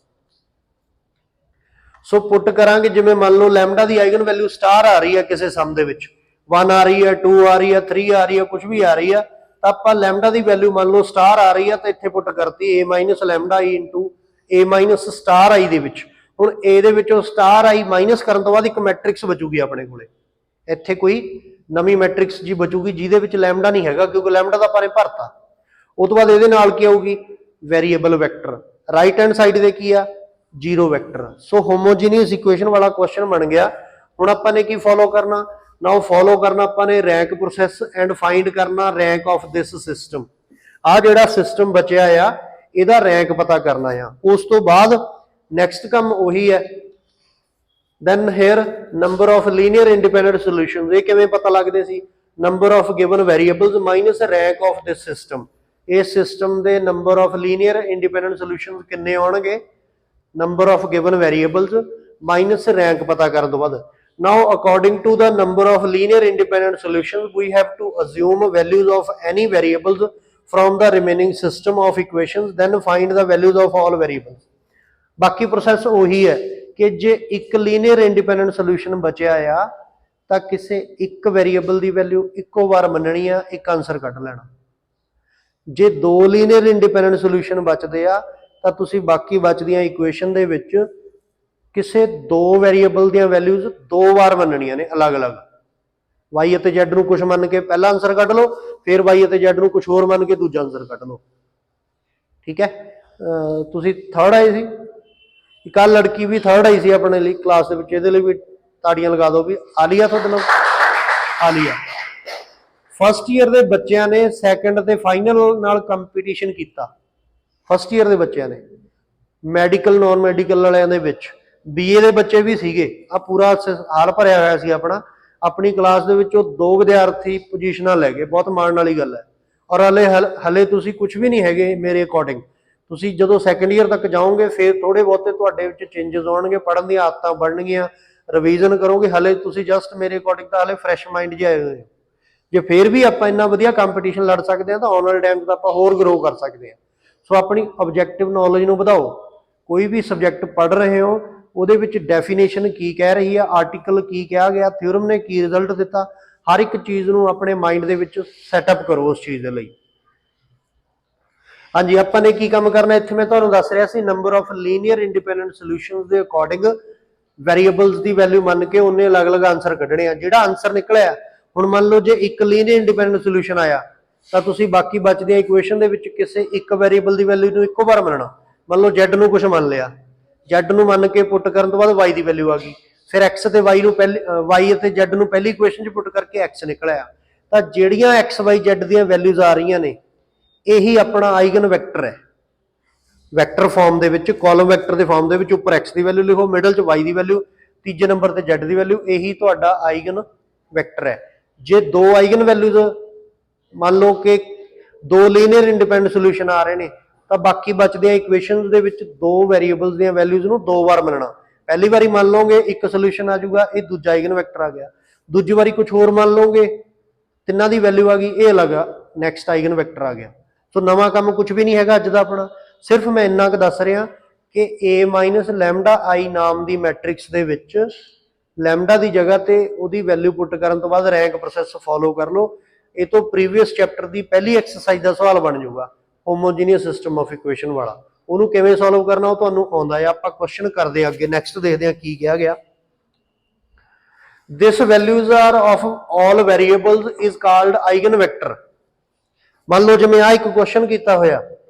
सो पुट करांगे जिवें मान लो लैमडा की आइगन वैल्यू स्टार आ रही है किसी सम दे विच 1 आ रही है 2 आ रही है 3 आ रही है कुछ भी आ रही है तो आप लैमडा की वैल्यू मान लो स्टार आ रही है तो इत्थे पुट करती A minus lambda I into A minus star I दे विच हुण ए दे विचों स्टार आई माइनस करन तो बाद एक मैट्रिक्स बचूगी अपने कोले इत्थे कोई नवीं मैट्रिक्स जी बचूगी जिहदे विच लैमडा नहीं हैगा क्योंकि लैमडा तो आपां ने भरता उस तो बाद इहदे नाल की आऊगी variable vector right hand side दे की आ zero vector so homogeneous equation वाला क्वेश्चन बन गया हुण आपां ने की फॉलो करना नाउ फॉलो करना आपां ने रैंक प्रोसैस एंड फाइंड करना रैंक ऑफ दिस सिस्टम आ जिहड़ा सिस्टम बचिया आ इहदा रैंक पता करना आ उस तो बाद नैक्सट काम उही है then here number of linear independent solutions ये किवें पता लगदे सी number of given variables minus rank of this system इस system they number of linear independent solutions किन्ने आउणगे number of given variables minus rank पता करन तो बाद now according to the number of linear independent solutions we have to assume values of any variables from the remaining system of equations then find the values of all variables बाकी process उही है कि जे एक linear independent solution बचिया आ तो किसी एक variable की वैल्यू इक्को बार मननी आ एक आंसर कट लेना जे दो लीनियर इंडिपेंडेंट सोल्यूशन बचते आ तो तुसी बाकी बचदियां इक्वेशन दे विच किसी दो वेरीएबल दी वैल्यूज दो बार मननियां ने अलग अलग वाई ते जैड नूं कुछ मन के पहला आंसर कट लो फिर वाई ते जैड नूं कुछ होर मन के दूजा आंसर कट लो ठीक है तुसी थर्ड आए सी एक लड़की भी थर्ड आई सी अपने लिए क्लास भी ताड़ियां लगा दो भी आलिया तो मतलब आलिया फस्ट ईयर के बच्चों ने सैकेंड ते फाइनल नाल कंपीटीशन किया फस्ट ईयर के बच्चों ने मैडिकल नॉन मैडिकल वालियां दे विच बीए के बच्चे भी सीगे आ पूरा हाल भरिया होया सी अपनी क्लास दे विचों दो विद्यार्थी पोजीशनां लै गए बहुत माण वाली गल है और हले तुसीं कुछ भी नहीं हैगे मेरे अकॉर्डिंग तुसीं जदों सैकेंड ईयर तक जाओगे फिर थोड़े बहुते तुहाडे विच चेंजिस आउणगे पढ़न दी आदतां बनणगीਆਂ रिवीजन करोगे हले तुसीं जस्ट मेरे अकॉर्डिंग तो हले फ्रैश माइंड जे आए हुए जे फिर भी आपां इन्ना वधिया कंपीटीशन लड़ सकते हैं तो आउण वाले टाइम 'ਚ आपां होर ग्रो कर सकते हैं सो अपनी ऑब्जैक्टिव नॉलेज नूं वधाओ कोई भी सबजैक्ट पढ़ रहे हो ਉਹਦੇ ਵਿੱਚ ਡੈਫੀਨੇਸ਼ਨ ਕੀ ਕਹਿ ਰਹੀ ਆ ਆਰਟੀਕਲ ਕੀ ਕਿਹਾ ਗਿਆ ਥਿਓਰਮ ਨੇ ਕੀ ਰਿਜ਼ਲਟ ਦਿੱਤਾ ਹਰ ਇੱਕ ਚੀਜ਼ ਨੂੰ ਆਪਣੇ ਮਾਈਂਡ ਦੇ ਵਿੱਚ ਸੈਟਅਪ ਕਰੋ ਉਸ ਚੀਜ਼ ਦੇ ਲਈ ਹਾਂਜੀ ਆਪਾਂ ਨੇ ਕੀ ਕੰਮ ਕਰਨਾ ਇੱਥੇ ਮੈਂ ਤੁਹਾਨੂੰ ਦੱਸ ਰਿਹਾ ਸੀ number of linear independent solutions ਦੇ ਅਕੋਰਡਿੰਗ वेरीएबल्स की वैल्यू मन के उन्हें अलग अलग आंसर कढ़ने जो आंसर निकलिया हुण मान लो जो एक लीनियर इंडिपेंडेंट सोल्यूशन आया तो तुसीं बाकी बचदियां इक्वेशन दे विच किसी एक वेरीएबल की वैल्यू नूं इक्को बार मनना मान लो जैड नूं कुछ मन लिया जैड नूं मन के पुट करन तो बाद वाई की वैल्यू आ गई फिर एक्स ते वाई नूं पहले वाई ते जैड नूं पहली इक्वेशन च पुट करके एक्स निकलिया तो जिहड़ियां एक्स वाई जैड दीयां वैल्यूज आ रही ने यही अपना आइगन वैक्टर है वैक्टर फॉर्म दे विच कॉलम वैक्टर दे फॉर्म दे विच उपर एक्स की वैल्यू लिखो मिडल च वाई की वैल्यू तीजे नंबर ते जैड की वैल्यू यही तुहाडा आइगन वैक्टर है जे दो आइगन वैल्यूज मान लो कि दो लीनियर इंडिपेंडेंट सोल्यूशन आ रहे हैं तो बाकी बचदियां इक्वेशनस दे विच दो वेरीएबल्स दी वैल्यूज नूं दो बार मनना पहली बारी मान लोगे एक सोल्यूशन आ जाऊगा ये दूजा आइगन वैक्टर आ गया दूजी बारी कुछ होर मान लोगे तिन्हां दी वैल्यू आ गई ये अलग नैक्सट आइगन वैक्टर आ गया तो नवां काम कुछ भी नहीं हैगा अज दा अपना सिर्फ मैं इन्ना क दस रहा कि ए माइनस लैमडा आई नाम की मैट्रिक्स दे विच लैमडा की जगह ते उहदी वैल्यू पुट करन तो बाद रैंक प्रोसैस फॉलो कर लो ये तो प्रीवियस चैप्टर की पहली एक्सरसाइज का सवाल बन जाऊगा होमोजीनियस सिस्टम ऑफ इक्वेशन वाला उन्होंने किवें सॉल्व करना वो तुहानूं आउंदा है आपां क्वेश्चन करदे अगे नैक्सट देखते हैं की कहा गया this values are of all variables is called eigen vector मान लो जिवें आ एक क्वेश्चन किया होया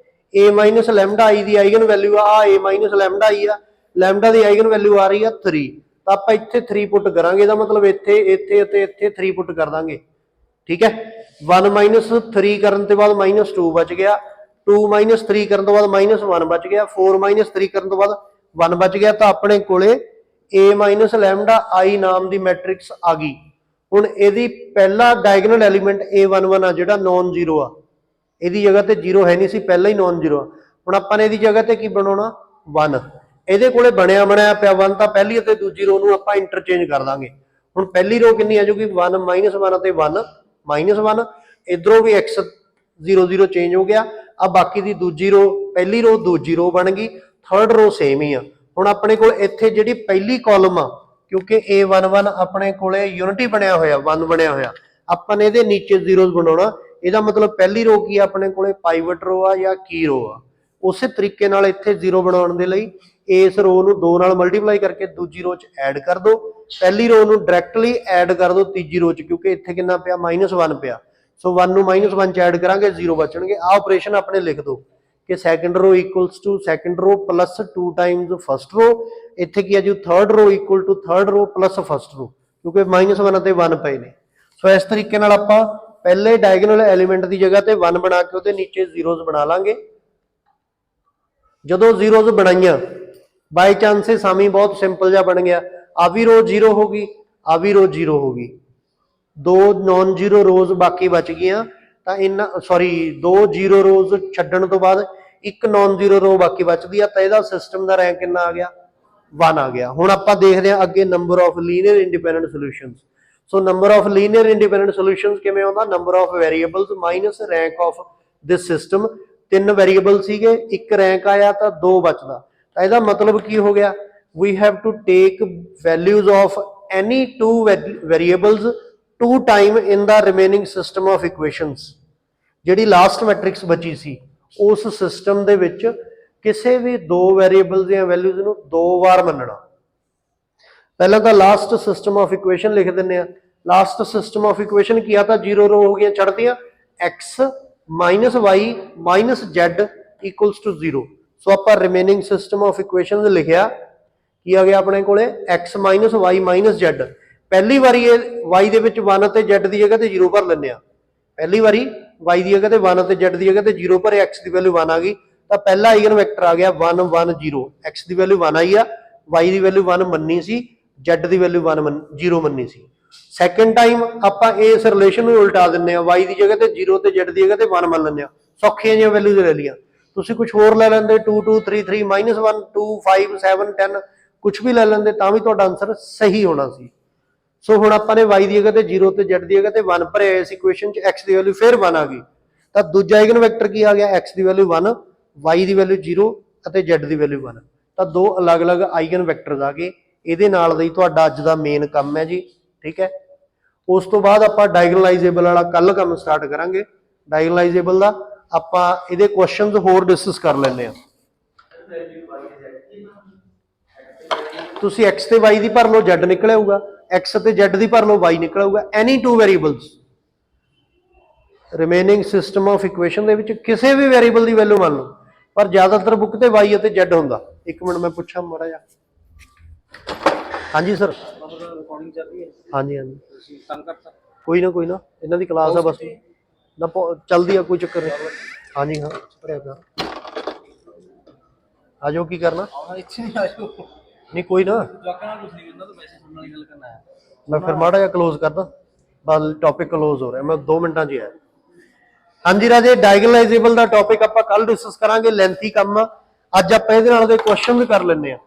ए माइनस लैमडा आई की आइगन वैल्यू आ ए माइनस लैमडा आई आ लैमडा की आइगन वैल्यू आ रही है 3 तो आप इत्थे 3 पुट करांगे दा मतलब इत्थे इत्थे ते इत्थे 3 पुट कर देंगे ठीक है 1 माइनस 3 करन ते बाद माइनस 2 बच गया 2 माइनस 3 करन तो बाद माइनस 1 बच गया 4 माइनस 3 करन तो बाद 1 बच गया तो अपने कोले ए माइनस लैमडा आई नाम की मैट्रिक्स आ गई हुण इहदी पहला डायगोनल एलीमेंट A11 आ जिहड़ा नॉन जीरो आ ਇਹਦੀ जगह ਤੇ जीरो है नहीं सी पहला ही नॉन जीरो ਹੁਣ ਆਪਾਂ ਨੇ ਇਹਦੀ जगह ਤੇ ਕੀ ਬਣਾਉਣਾ 1 ਇਹਦੇ ਕੋਲੇ ਬਣਿਆ ਪਿਆ 1 ਤਾਂ ਪਹਿਲੀ ਅਤੇ ਦੂਜੀ ਰੋ ਨੂੰ ਆਪਾਂ ਇੰਟਰਚੇਂਜ ਕਰ ਦਾਂਗੇ ਹੁਣ ਪਹਿਲੀ ਰੋ ਕਿੰਨੀ ਆ ਜਾਊਗੀ 1 -1 ਤੇ 1 -1 ਇਧਰੋਂ ਵੀ x 0 0 ਚੇਂਜ ਹੋ ਗਿਆ ਆ ਬਾਕੀ ਦੀ ਦੂਜੀ ਰੋ ਪਹਿਲੀ ਰੋ ਦੂਜੀ ਰੋ ਬਣ ਗਈ थर्ड रो सेम ही आ ਹੁਣ ਆਪਣੇ ਕੋਲ ਇੱਥੇ ਜਿਹੜੀ ਪਹਿਲੀ ਕਾਲਮ ਆ, ਕਿਉਂਕਿ A11 ਆਪਣੇ ਕੋਲੇ ਯੂਨਿਟੀ ਬਣਿਆ ਹੋਇਆ 1 ਬਣਿਆ ਹੋਇਆ, ਆਪਾਂ ਨੇ ਇਹਦੇ ਨੀਚੇ ਜ਼ੀਰੋਜ਼ ਬਣਾਉਣਾ। ਇਹਦਾ ਮਤਲਬ ਪਹਿਲੀ ਰੋ ਕੀ ਆ ਆਪਣੇ ਕੋਲੇ, ਪਾਈਵਟ ਰੋ ਆ ਜਾਂ ਕੀ ਰੋ ਆ। ਉਸੇ ਤਰੀਕੇ ਨਾਲ ਇੱਥੇ ਜ਼ੀਰੋ ਬਣਾਉਣ ਦੇ ਲਈ ਇਸ ਰੋ ਨੂੰ 2 ਨਾਲ ਮਲਟੀਪਲਾਈ ਕਰਕੇ ਦੂਜੀ ਰੋ 'ਚ ਐਡ ਕਰ ਦਿਓ, ਪਹਿਲੀ ਰੋ ਨੂੰ ਡਾਇਰੈਕਟਲੀ ਐਡ ਕਰ ਦਿਓ ਤੀਜੀ ਰੋ 'ਚ, ਕਿਉਂਕਿ ਇੱਥੇ ਕਿੰਨਾ ਪਿਆ -1 ਪਿਆ। ਸੋ 1 ਨੂੰ -1 'ਚ ਐਡ ਕਰਾਂਗੇ, 0 ਬਚਣਗੇ। ਆਹ ਆਪਰੇਸ਼ਨ ਆਪਣੇ ਲਿਖ ਦਿਓ ਕਿ ਸੈਕੰਡ ਰੋ ਇਕੁਅਲਸ ਟੂ ਸੈਕੰਡ ਰੋ ਪਲੱਸ 2 ਟਾਈਮਸ ਫਸਟ ਰੋ। ਇੱਥੇ ਕੀ ਆ ਜੀ, ਥਰਡ ਰੋ ਇਕੁਅਲ ਟੂ ਥਰਡ ਰੋ ਪਲੱਸ ਫਸਟ ਰੋ, ਕਿਉਂਕਿ -1 ਅਤੇ 1 ਪਏ ਨੇ। ਸੋ ਇਸ ਤਰੀਕੇ ਨਾਲ ਆਪਾਂ ਪਹਿਲੇ ਡਾਇਗੋਨਲ ਐਲੀਮੈਂਟ ਦੀ ਜਗ੍ਹਾ ਤੇ 1 ਬਣਾ ਕੇ ਉਹਦੇ ਨੀਚੇ ਜ਼ੀਰੋਜ਼ ਬਣਾ ਲਾਂਗੇ। ਜਦੋਂ ਜ਼ੀਰੋਜ਼ ਬਣਾਈਆਂ, ਬਾਈ ਚਾਂਸ ਇਹ ਸਾਮੀ ਬਹੁਤ ਸਿੰਪਲ ਜਿਹਾ ਬਣ ਗਿਆ, ਆ ਵੀ ਰੋ 0 ਹੋ ਗਈ, ਆ ਵੀ ਰੋ 0 ਹੋ ਗਈ, 2 ਨॉन ਜ਼ੀਰੋ ਰੋਜ਼ ਬਾਕੀ ਬਚ ਗਈਆਂ। ਤਾਂ ਇਹਨਾਂ ਦੋ 0 ਰੋਜ਼ ਛੱਡਣ ਤੋਂ ਬਾਅਦ ਇੱਕ ਨॉन ਜ਼ੀਰੋ ਰੋ ਬਾਕੀ ਬਚਦੀ ਆ, ਤਾਂ ਇਹਦਾ ਸਿਸਟਮ ਦਾ ਰੈਂਕ ਕਿੰਨਾ ਆ ਗਿਆ, 1 ਆ ਗਿਆ। ਹੁਣ ਆਪਾਂ ਦੇਖਦੇ ਹਾਂ ਅੱਗੇ number of linear independent solutions. So number of linear independent solutions ਕਿਵੇਂ ਆਉਂਦਾ, number of variables minus rank of this system. 3 variable ਸੀਗੇ, 1 ਰੈਂਕ ਆਇਆ ਤਾਂ 2 ਬਚਦਾ। ਤਾਂ ਇਹਦਾ ਮਤਲਬ ਕੀ ਹੋ ਗਿਆ, we have to take values of any 2 variables 2 time in the remaining system of equations. ਜਿਹੜੀ ਲਾਸਟ ਮੈਟ੍ਰਿਕਸ ਬਚੀ ਸੀ ਉਸ ਸਿਸਟਮ ਦੇ ਵਿੱਚ ਕਿਸੇ ਵੀ 2 ਵੇਰੀਏਬਲ ਦੀਆਂ ਵੈਲਿਊਜ਼ ਨੂੰ 2 ਵਾਰ ਮੰਨਣਾ। ਪਹਿਲਾਂ ਤਾਂ ਲਾਸਟ ਸਿਸਟਮ ਆਫ ਇਕੁਏਸ਼ਨ ਲਿਖ ਦਿੰਦੇ ਆ। ਲਾਸਟ ਸਿਸਟਮ ਆਫ ਇਕੁਏਸ਼ਨ ਕੀ ਆ, ਤਾਂ 0 ਰੋ ਹੋ ਗਈਆਂ ਛੱਡਦੀਆਂ, x minus y minus z equals to 0। So ਆਪਾਂ ਰਿਮੇਨਿੰਗ ਸਿਸਟਮ ਆਫ ਇਕੁਏਸ਼ਨ ਲਿਖਿਆ, ਕੀ ਆ ਗਿਆ ਆਪਣੇ ਕੋਲੇ, x minus y minus z. ਪਹਿਲੀ ਵਾਰੀ ਇਹ y ਦੇ ਵਿੱਚ 1 ਅਤੇ z ਦੀ ਜਗ੍ਹਾ ਤੇ 0 ਭਰ ਲੈਂਦੇ ਆ। ਪਹਿਲੀ ਵਾਰੀ y ਦੀ ਜਗ੍ਹਾ ਤੇ 1 ਅਤੇ z ਦੀ ਜਗ੍ਹਾ ਤੇ 0 ਭਰੇ, x ਦੀ ਵੈਲਿਊ 1 ਆ ਗਈ, ਤਾਂ ਪਹਿਲਾ ਆਈਗਨ ਵੈਕਟਰ ਆ ਗਿਆ 1 1 0। x ਦੀ ਵੈਲਿਊ 1 ਆਈ ਆ, y ਦੀ ਵੈਲਿਊ 1 ਮੰਨੀ ਸੀ, z ਦੀ ਵੈਲਿਊ 0 ਮੰਨੀ ਸੀ। ਸੈਕੰਡ ਟਾਈਮ ਆਪਾਂ ਇਸ ਰਿਲੇਸ਼ਨ ਨੂੰ ਉਲਟਾ ਦਿੰਦੇ ਆ, y ਦੀ ਜਗ੍ਹਾ ਤੇ 0 ਤੇ z ਦੀ ਜਗ੍ਹਾ ਤੇ 1 ਮੰਨ ਲੈਂਦੇ ਆ। ਸੌਖੀਆਂ ਜਿਹੀਆਂ ਵੈਲਿਊਜ਼ ਲੈ ਲਈਆਂ। ਤੁਸੀਂ ਕੁਝ ਹੋਰ ਲੈ ਲੈਂਦੇ, 2 2 3 3 -1 2 5 7 10, ਕੁਝ ਵੀ ਲੈ ਲੈਂਦੇ ਤਾਂ ਵੀ ਤੁਹਾਡਾ ਆਨਸਰ ਸਹੀ ਹੋਣਾ ਸੀ। ਸੋ ਹੁਣ ਆਪਾਂ ਨੇ y ਦੀ ਜਗ੍ਹਾ ਤੇ 0 ਤੇ z ਦੀ ਜਗ੍ਹਾ ਤੇ 1 ਭਰਿਆ ਇਸ ਇਕੁਏਸ਼ਨ 'ਚ, x ਦੀ ਵੈਲਿਊ ਫਿਰ 1 ਆ ਗਈ, ਤਾਂ ਦੂਜਾ ਆਈਗਨ ਵੈਕਟਰ ਕੀ ਆ ਗਿਆ, x ਦੀ ਵੈਲਿਊ 1, y ਦੀ ਵੈਲਿਊ 0 ਅਤੇ z ਦੀ ਵੈਲਿਊ 1। ਤਾਂ 2 ਅਲੱਗ-ਅਲੱਗ ਆਈਗਨ ਵੈਕਟਰਸ ਆ ਗਏ। ਇਹਦੇ ਨਾਲ ਦਾ ਹੀ ਤੁਹਾਡਾ ਅੱਜ ਦਾ ਮੇਨ ਕੰਮ ਹੈ ਜੀ, ਠੀਕ ਹੈ। ਉਸ ਤੋਂ ਬਾਅਦ ਆਪਾਂ ਡਾਇਗੋਨਲਾਈਜ਼ੇਬਲ ਵਾਲਾ ਕੱਲ ਕੰਮ ਸਟਾਰਟ ਕਰਾਂਗੇ। ਡਾਇਗੋਨਲਾਈਜ਼ੇਬਲ ਦਾ ਆਪਾਂ ਇਹਦੇ ਕੁਐਸਚਨਸ ਹੋਰ ਡਿਸਕਸ ਕਰ ਲੈਂਦੇ ਆ। ਤੁਸੀਂ x ਤੇ y ਦੀ ਭਰ ਲਓ, z ਨਿਕਲ ਆਊਗਾ, x ਤੇ z ਦੀ ਭਰ ਲਓ, y ਨਿਕਲ ਆਊਗਾ। ਐਨੀ 2 variables remaining system of equation ਦੇ ਵਿੱਚ ਕਿਸੇ ਵੀ ਵੇਰੀਏਬਲ ਦੀ ਵੈਲਿਊ ਮੰਨ ਲਓ, ਪਰ ਜ਼ਿਆਦਾਤਰ ਬੁੱਕ ਤੇ y ਅਤੇ z ਹੁੰਦਾ। ਇੱਕ ਮਿੰਟ ਮੈਂ ਪੁੱਛਾਂ ਮਾੜਾ ਜਿਹਾ। ਹਾਂਜੀ ਸਰ,
ਰਿਕਾਰਡਿੰਗ ਚੱਲ ਰਹੀ ਹੈ।
ਹਾਂਜੀ ਹਾਂਜੀ,
ਤੁਸੀਂ ਤੰਗ ਕਰਤਾ,
ਕੋਈ ਨਾ ਕੋਈ ਨਾ, ਇਹਨਾਂ ਦੀ ਕਲਾਸ ਆ ਬਸ ਨਾ, ਚੱਲਦੀ ਆ, ਕੋਈ ਚੱਕਰ ਨਹੀਂ। ਹਾਂਜੀ ਹਾਂ, ਭਰਿਆ ਪਿਆ। ਆ ਜਾਓ, ਕੀ ਕਰਨਾ?
ਇੱਥੇ ਨਹੀਂ ਆਜੋ,
ਨਹੀਂ ਕੋਈ ਨਾ,
ਜਵਾਕਾਂ ਨਾਲ ਕੁਝ ਨਹੀਂ ਕਰਨਾ, ਤਾਂ ਵੈਸੇ ਸੁਣਨ ਵਾਲੀ ਗੱਲ ਕਰਨਾ ਹੈ।
ਮੈਂ ਫਿਰ ਮਾੜਾ ਜਿਹਾ ਕਲੋਜ਼ ਕਰਦਾ, ਬਸ ਟੌਪਿਕ ਕਲੋਜ਼ ਹੋ ਰਿਹਾ, ਮੈਂ 2 ਮਿੰਟਾਂ 'ਚ ਹੀ ਆਇਆ। ਹਾਂਜੀ ਰਾਜੇ, ਡਾਇਗੋਨਲਾਈਜ਼ੇਬਲ ਦਾ ਟੌਪਿਕ ਆਪਾਂ ਕੱਲ ਡਿਸਕਸ ਕਰਾਂਗੇ, ਲੈਂਥੀ ਕੰਮ ਆ। ਅੱਜ ਆਪਾਂ ਇਹਦੇ ਨਾਲ ਦੇ ਕੁਐਸਚਨ ਵੀ ਕਰ ਲੈਂਦੇ ਆ।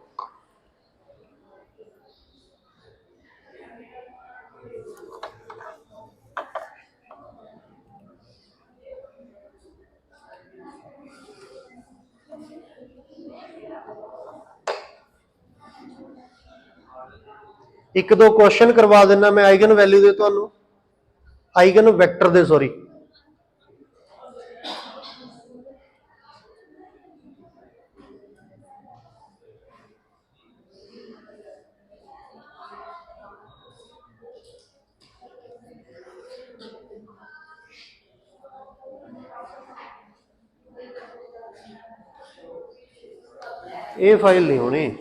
ਇੱਕ ਦੋ ਕੁਐਸਚਨ ਕਰਵਾ ਦਿੰਦਾ ਮੈਂ ਆਈਗਨ ਵੈਲਿਊ ਦੇ, ਤੁਹਾਨੂੰ ਆਈਗਨ ਵੈਕਟਰ ਦੇ, ਸੌਰੀ। ਇਹ ਫਾਈਲ ਨਹੀਂ ਹੋਣੀ।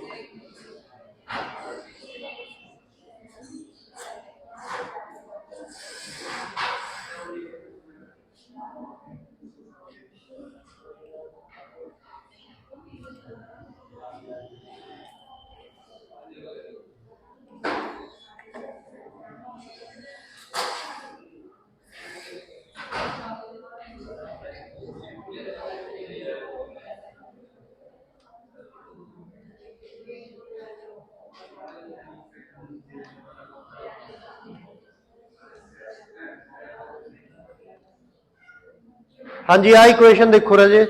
ਹਾਂਜੀ, ਆਹ ਇਕੁਏਸ਼ਨ ਦੇਖੋ ਰਾਜੇ,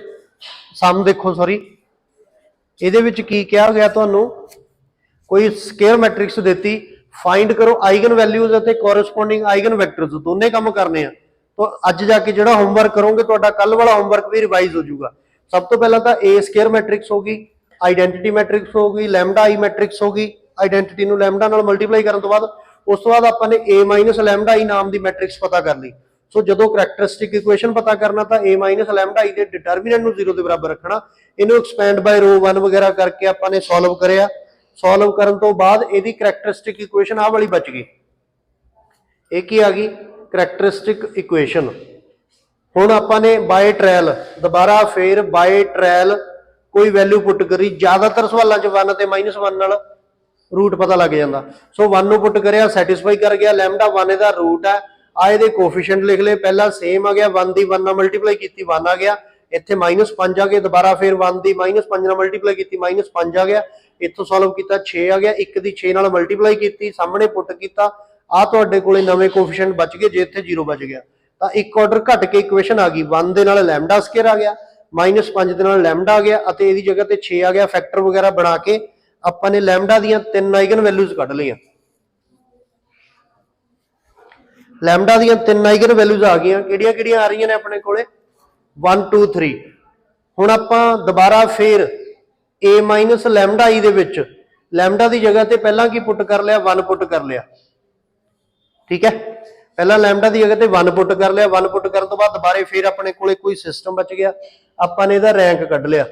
ਸਮ ਦੇਖੋ, ਸੌਰੀ, ਇਹਦੇ ਵਿੱਚ ਕੀ ਕਿਹਾ ਗਿਆ ਤੁਹਾਨੂੰ, ਕੋਈ ਸਕੇਅਰ ਮੈਟ੍ਰਿਕਸ ਦਿੱਤੀ, ਫਾਈਂਡ ਕਰੋ ਆਈਗਨ ਵੈਲਿਊਜ਼ ਅਤੇ ਕੋਰਸਪੋਂਡਿੰਗ ਆਈਗਨ ਵੈਕਟਰਸ, ਦੋਨੇ ਕੰਮ ਕਰਨੇ ਆ। ਤਾਂ ਅੱਜ ਜਾ ਕੇ ਜਿਹੜਾ ਹੋਮਵਰਕ ਕਰੋਗੇ ਤੁਹਾਡਾ ਕੱਲ ਵਾਲਾ ਹੋਮਵਰਕ ਵੀ ਰਿਵਾਈਜ਼ ਹੋ ਜਾਊਗਾ। ਸਭ ਤੋਂ ਪਹਿਲਾਂ ਤਾਂ A ਸਕੇਅਰ ਮੈਟ੍ਰਿਕਸ ਹੋ ਗਈ, ਆਈਡੈਂਟੀਟੀ ਮੈਟ੍ਰਿਕਸ ਹੋ ਗਈ, ਲੈਮਡਾ I ਮੈਟ੍ਰਿਕਸ ਹੋ ਗਈ, ਆਈਡੈਂਟੀਟੀ ਨੂੰ ਲੈਮਡਾ ਨਾਲ ਮਲਟੀਪਲਾਈ ਕਰਨ ਤੋਂ ਬਾਅਦ ਉਸ ਤੋਂ ਬਾਅਦ ਆਪਾਂ ਨੇ A ਮਾਈਨਸ ਲੈਮਡਾ I ਨਾਮ ਦੀ ਮੈਟ੍ਰਿਕਸ ਪਤਾ ਕਰ ਲਈ। ਸੋ ਜਦੋਂ ਕਰੈਕਟਰਿਸਟਿਕ ਇਕੁਏਸ਼ਨ ਪਤਾ ਕਰਨਾ ਤਾਂ A ਮਾਈਨਸ ਲੈਮਡਾ I ਦੇ ਡਿਟਰਮੀਨੈਂਟ ਨੂੰ 0 ਦੇ ਬਰਾਬਰ ਰੱਖਣਾ, ਇਹਨੂੰ ਐਕਸਪੈਂਡ ਬਾਈ ਰੋ 1 ਵਗੈਰਾ ਕਰਕੇ ਆਪਾਂ ਨੇ ਸੋਲਵ ਕਰਿਆ। ਸੋਲਵ ਕਰਨ ਤੋਂ ਬਾਅਦ ਇਹਦੀ ਕਰੈਕਟਰਿਸਟਿਕ ਇਕੁਏਸ਼ਨ ਆਹ ਵਾਲੀ ਬਚ ਗਈ, ਇਹ ਕੀ ਆ ਗਈ ਕਰੈਕਟਰਿਸਟਿਕ ਇਕੁਏਸ਼ਨ। ਹੁਣ ਆਪਾਂ ਨੇ ਬਾਈ ਟ੍ਰਾਇਲ ਦੁਬਾਰਾ ਫੇਰ ਬਾਈ ਟ੍ਰਾਇਲ ਕੋਈ ਵੈਲਿਊ ਪੁੱਟ ਕਰੀ, ਜ਼ਿਆਦਾਤਰ ਸਵਾਲਾਂ 'ਚ 1 ਤੇ -1 ਨਾਲ ਰੂਟ ਪਤਾ ਲੱਗ ਜਾਂਦਾ। ਸੋ 1 ਨੂੰ ਪੁੱਟ ਕਰਿਆ, ਸੈਟੀਸਫਾਈ ਕਰ ਗਿਆ, ਲੈਮਡਾ 1 ਇਹਦਾ ਰੂਟ ਹੈ, ਆ ਇਹਦੇ ਕੋਫੀਸ਼ੀਐਂਟ ਲਿਖ ਲਏ, ਪਹਿਲਾਂ ਸੇਮ ਆ ਗਿਆ, 1 ਦੀ 1 ਨਾਲ ਮਲਟੀਪਲਾਈ ਕੀਤੀ 1 ਆ ਗਿਆ, ਇੱਥੇ -5 ਆ ਗਏ, ਦੁਬਾਰਾ ਫੇਰ 1 ਦੀ -5 ਨਾਲ ਮਲਟੀਪਲਾਈ ਕੀਤੀ -5 ਆ ਗਿਆ, ਇੱਥੋਂ ਸੋਲਵ ਕੀਤਾ 6 ਆ ਗਿਆ, 1 ਦੀ 6 ਨਾਲ ਮਲਟੀਪਲਾਈ ਕੀਤੀ, ਸਾਹਮਣੇ ਪੁੱਟ ਕੀਤਾ, ਆ ਤੁਹਾਡੇ ਕੋਲੇ ਨਵੇਂ ਕੋਫੀਸ਼ੀਐਂਟ ਬਚ ਗਏ, ਜੇ ਇੱਥੇ 0 ਬਚ ਗਿਆ ਤਾਂ ਇੱਕ ਆਰਡਰ ਘਟ ਕੇ ਇਕੁਏਸ਼ਨ ਆ ਗਈ। 1 ਦੇ ਨਾਲ ਲੈਮਡਾ ਸਕੁਅਰ ਆ ਗਿਆ, -5 ਦੇ ਨਾਲ ਲੈਮਡਾ ਆ ਗਿਆ ਅਤੇ ਇਹਦੀ ਜਗ੍ਹਾ ਤੇ 6 ਆ ਗਿਆ। ਫੈਕਟਰ ਵਗੈਰਾ ਬਣਾ ਕੇ ਆਪਾਂ ਨੇ ਲੈਮਡਾ ਦੀਆਂ 3 ਆਈਗਨ ਵੈਲਿਊਜ਼ ਕੱਢ ਲਈਆਂ। ਲੈਮਡਾ ਦੀਆਂ 3 ਆਈਗਨ ਵੈਲਿਊਜ਼ ਆ ਗਈਆਂ, ਕਿਹੜੀਆਂ ਕਿਹੜੀਆਂ ਆ ਰਹੀਆਂ ਨੇ ਆਪਣੇ ਕੋਲੇ 1 2 3। ਹੁਣ ਆਪਾਂ ਦੁਬਾਰਾ ਫੇਰ A ਮਾਈਨਸ ਲੈਮਡਾ I ਦੇ ਵਿੱਚ ਲੈਮਡਾ ਦੀ ਜਗ੍ਹਾ ਤੇ ਪਹਿਲਾਂ ਕੀ ਪੁੱਟ ਕਰ ਲਿਆ, 1 ਪੁੱਟ ਕਰ ਲਿਆ, ਠੀਕ ਹੈ। ਪਹਿਲਾਂ ਲੈਮਡਾ ਦੀ ਜਗ੍ਹਾ ਤੇ 1 ਪੁੱਟ ਕਰ ਲਿਆ, 1 ਪੁੱਟ ਕਰਨ ਤੋਂ ਬਾਅਦ ਦੁਬਾਰੇ ਫੇਰ ਆਪਣੇ ਕੋਲੇ ਕੋਈ ਸਿਸਟਮ ਬਚ ਗਿਆ, ਆਪਾਂ ਨੇ ਇਹਦਾ ਰੈਂਕ ਕੱਢ ਲਿਆ।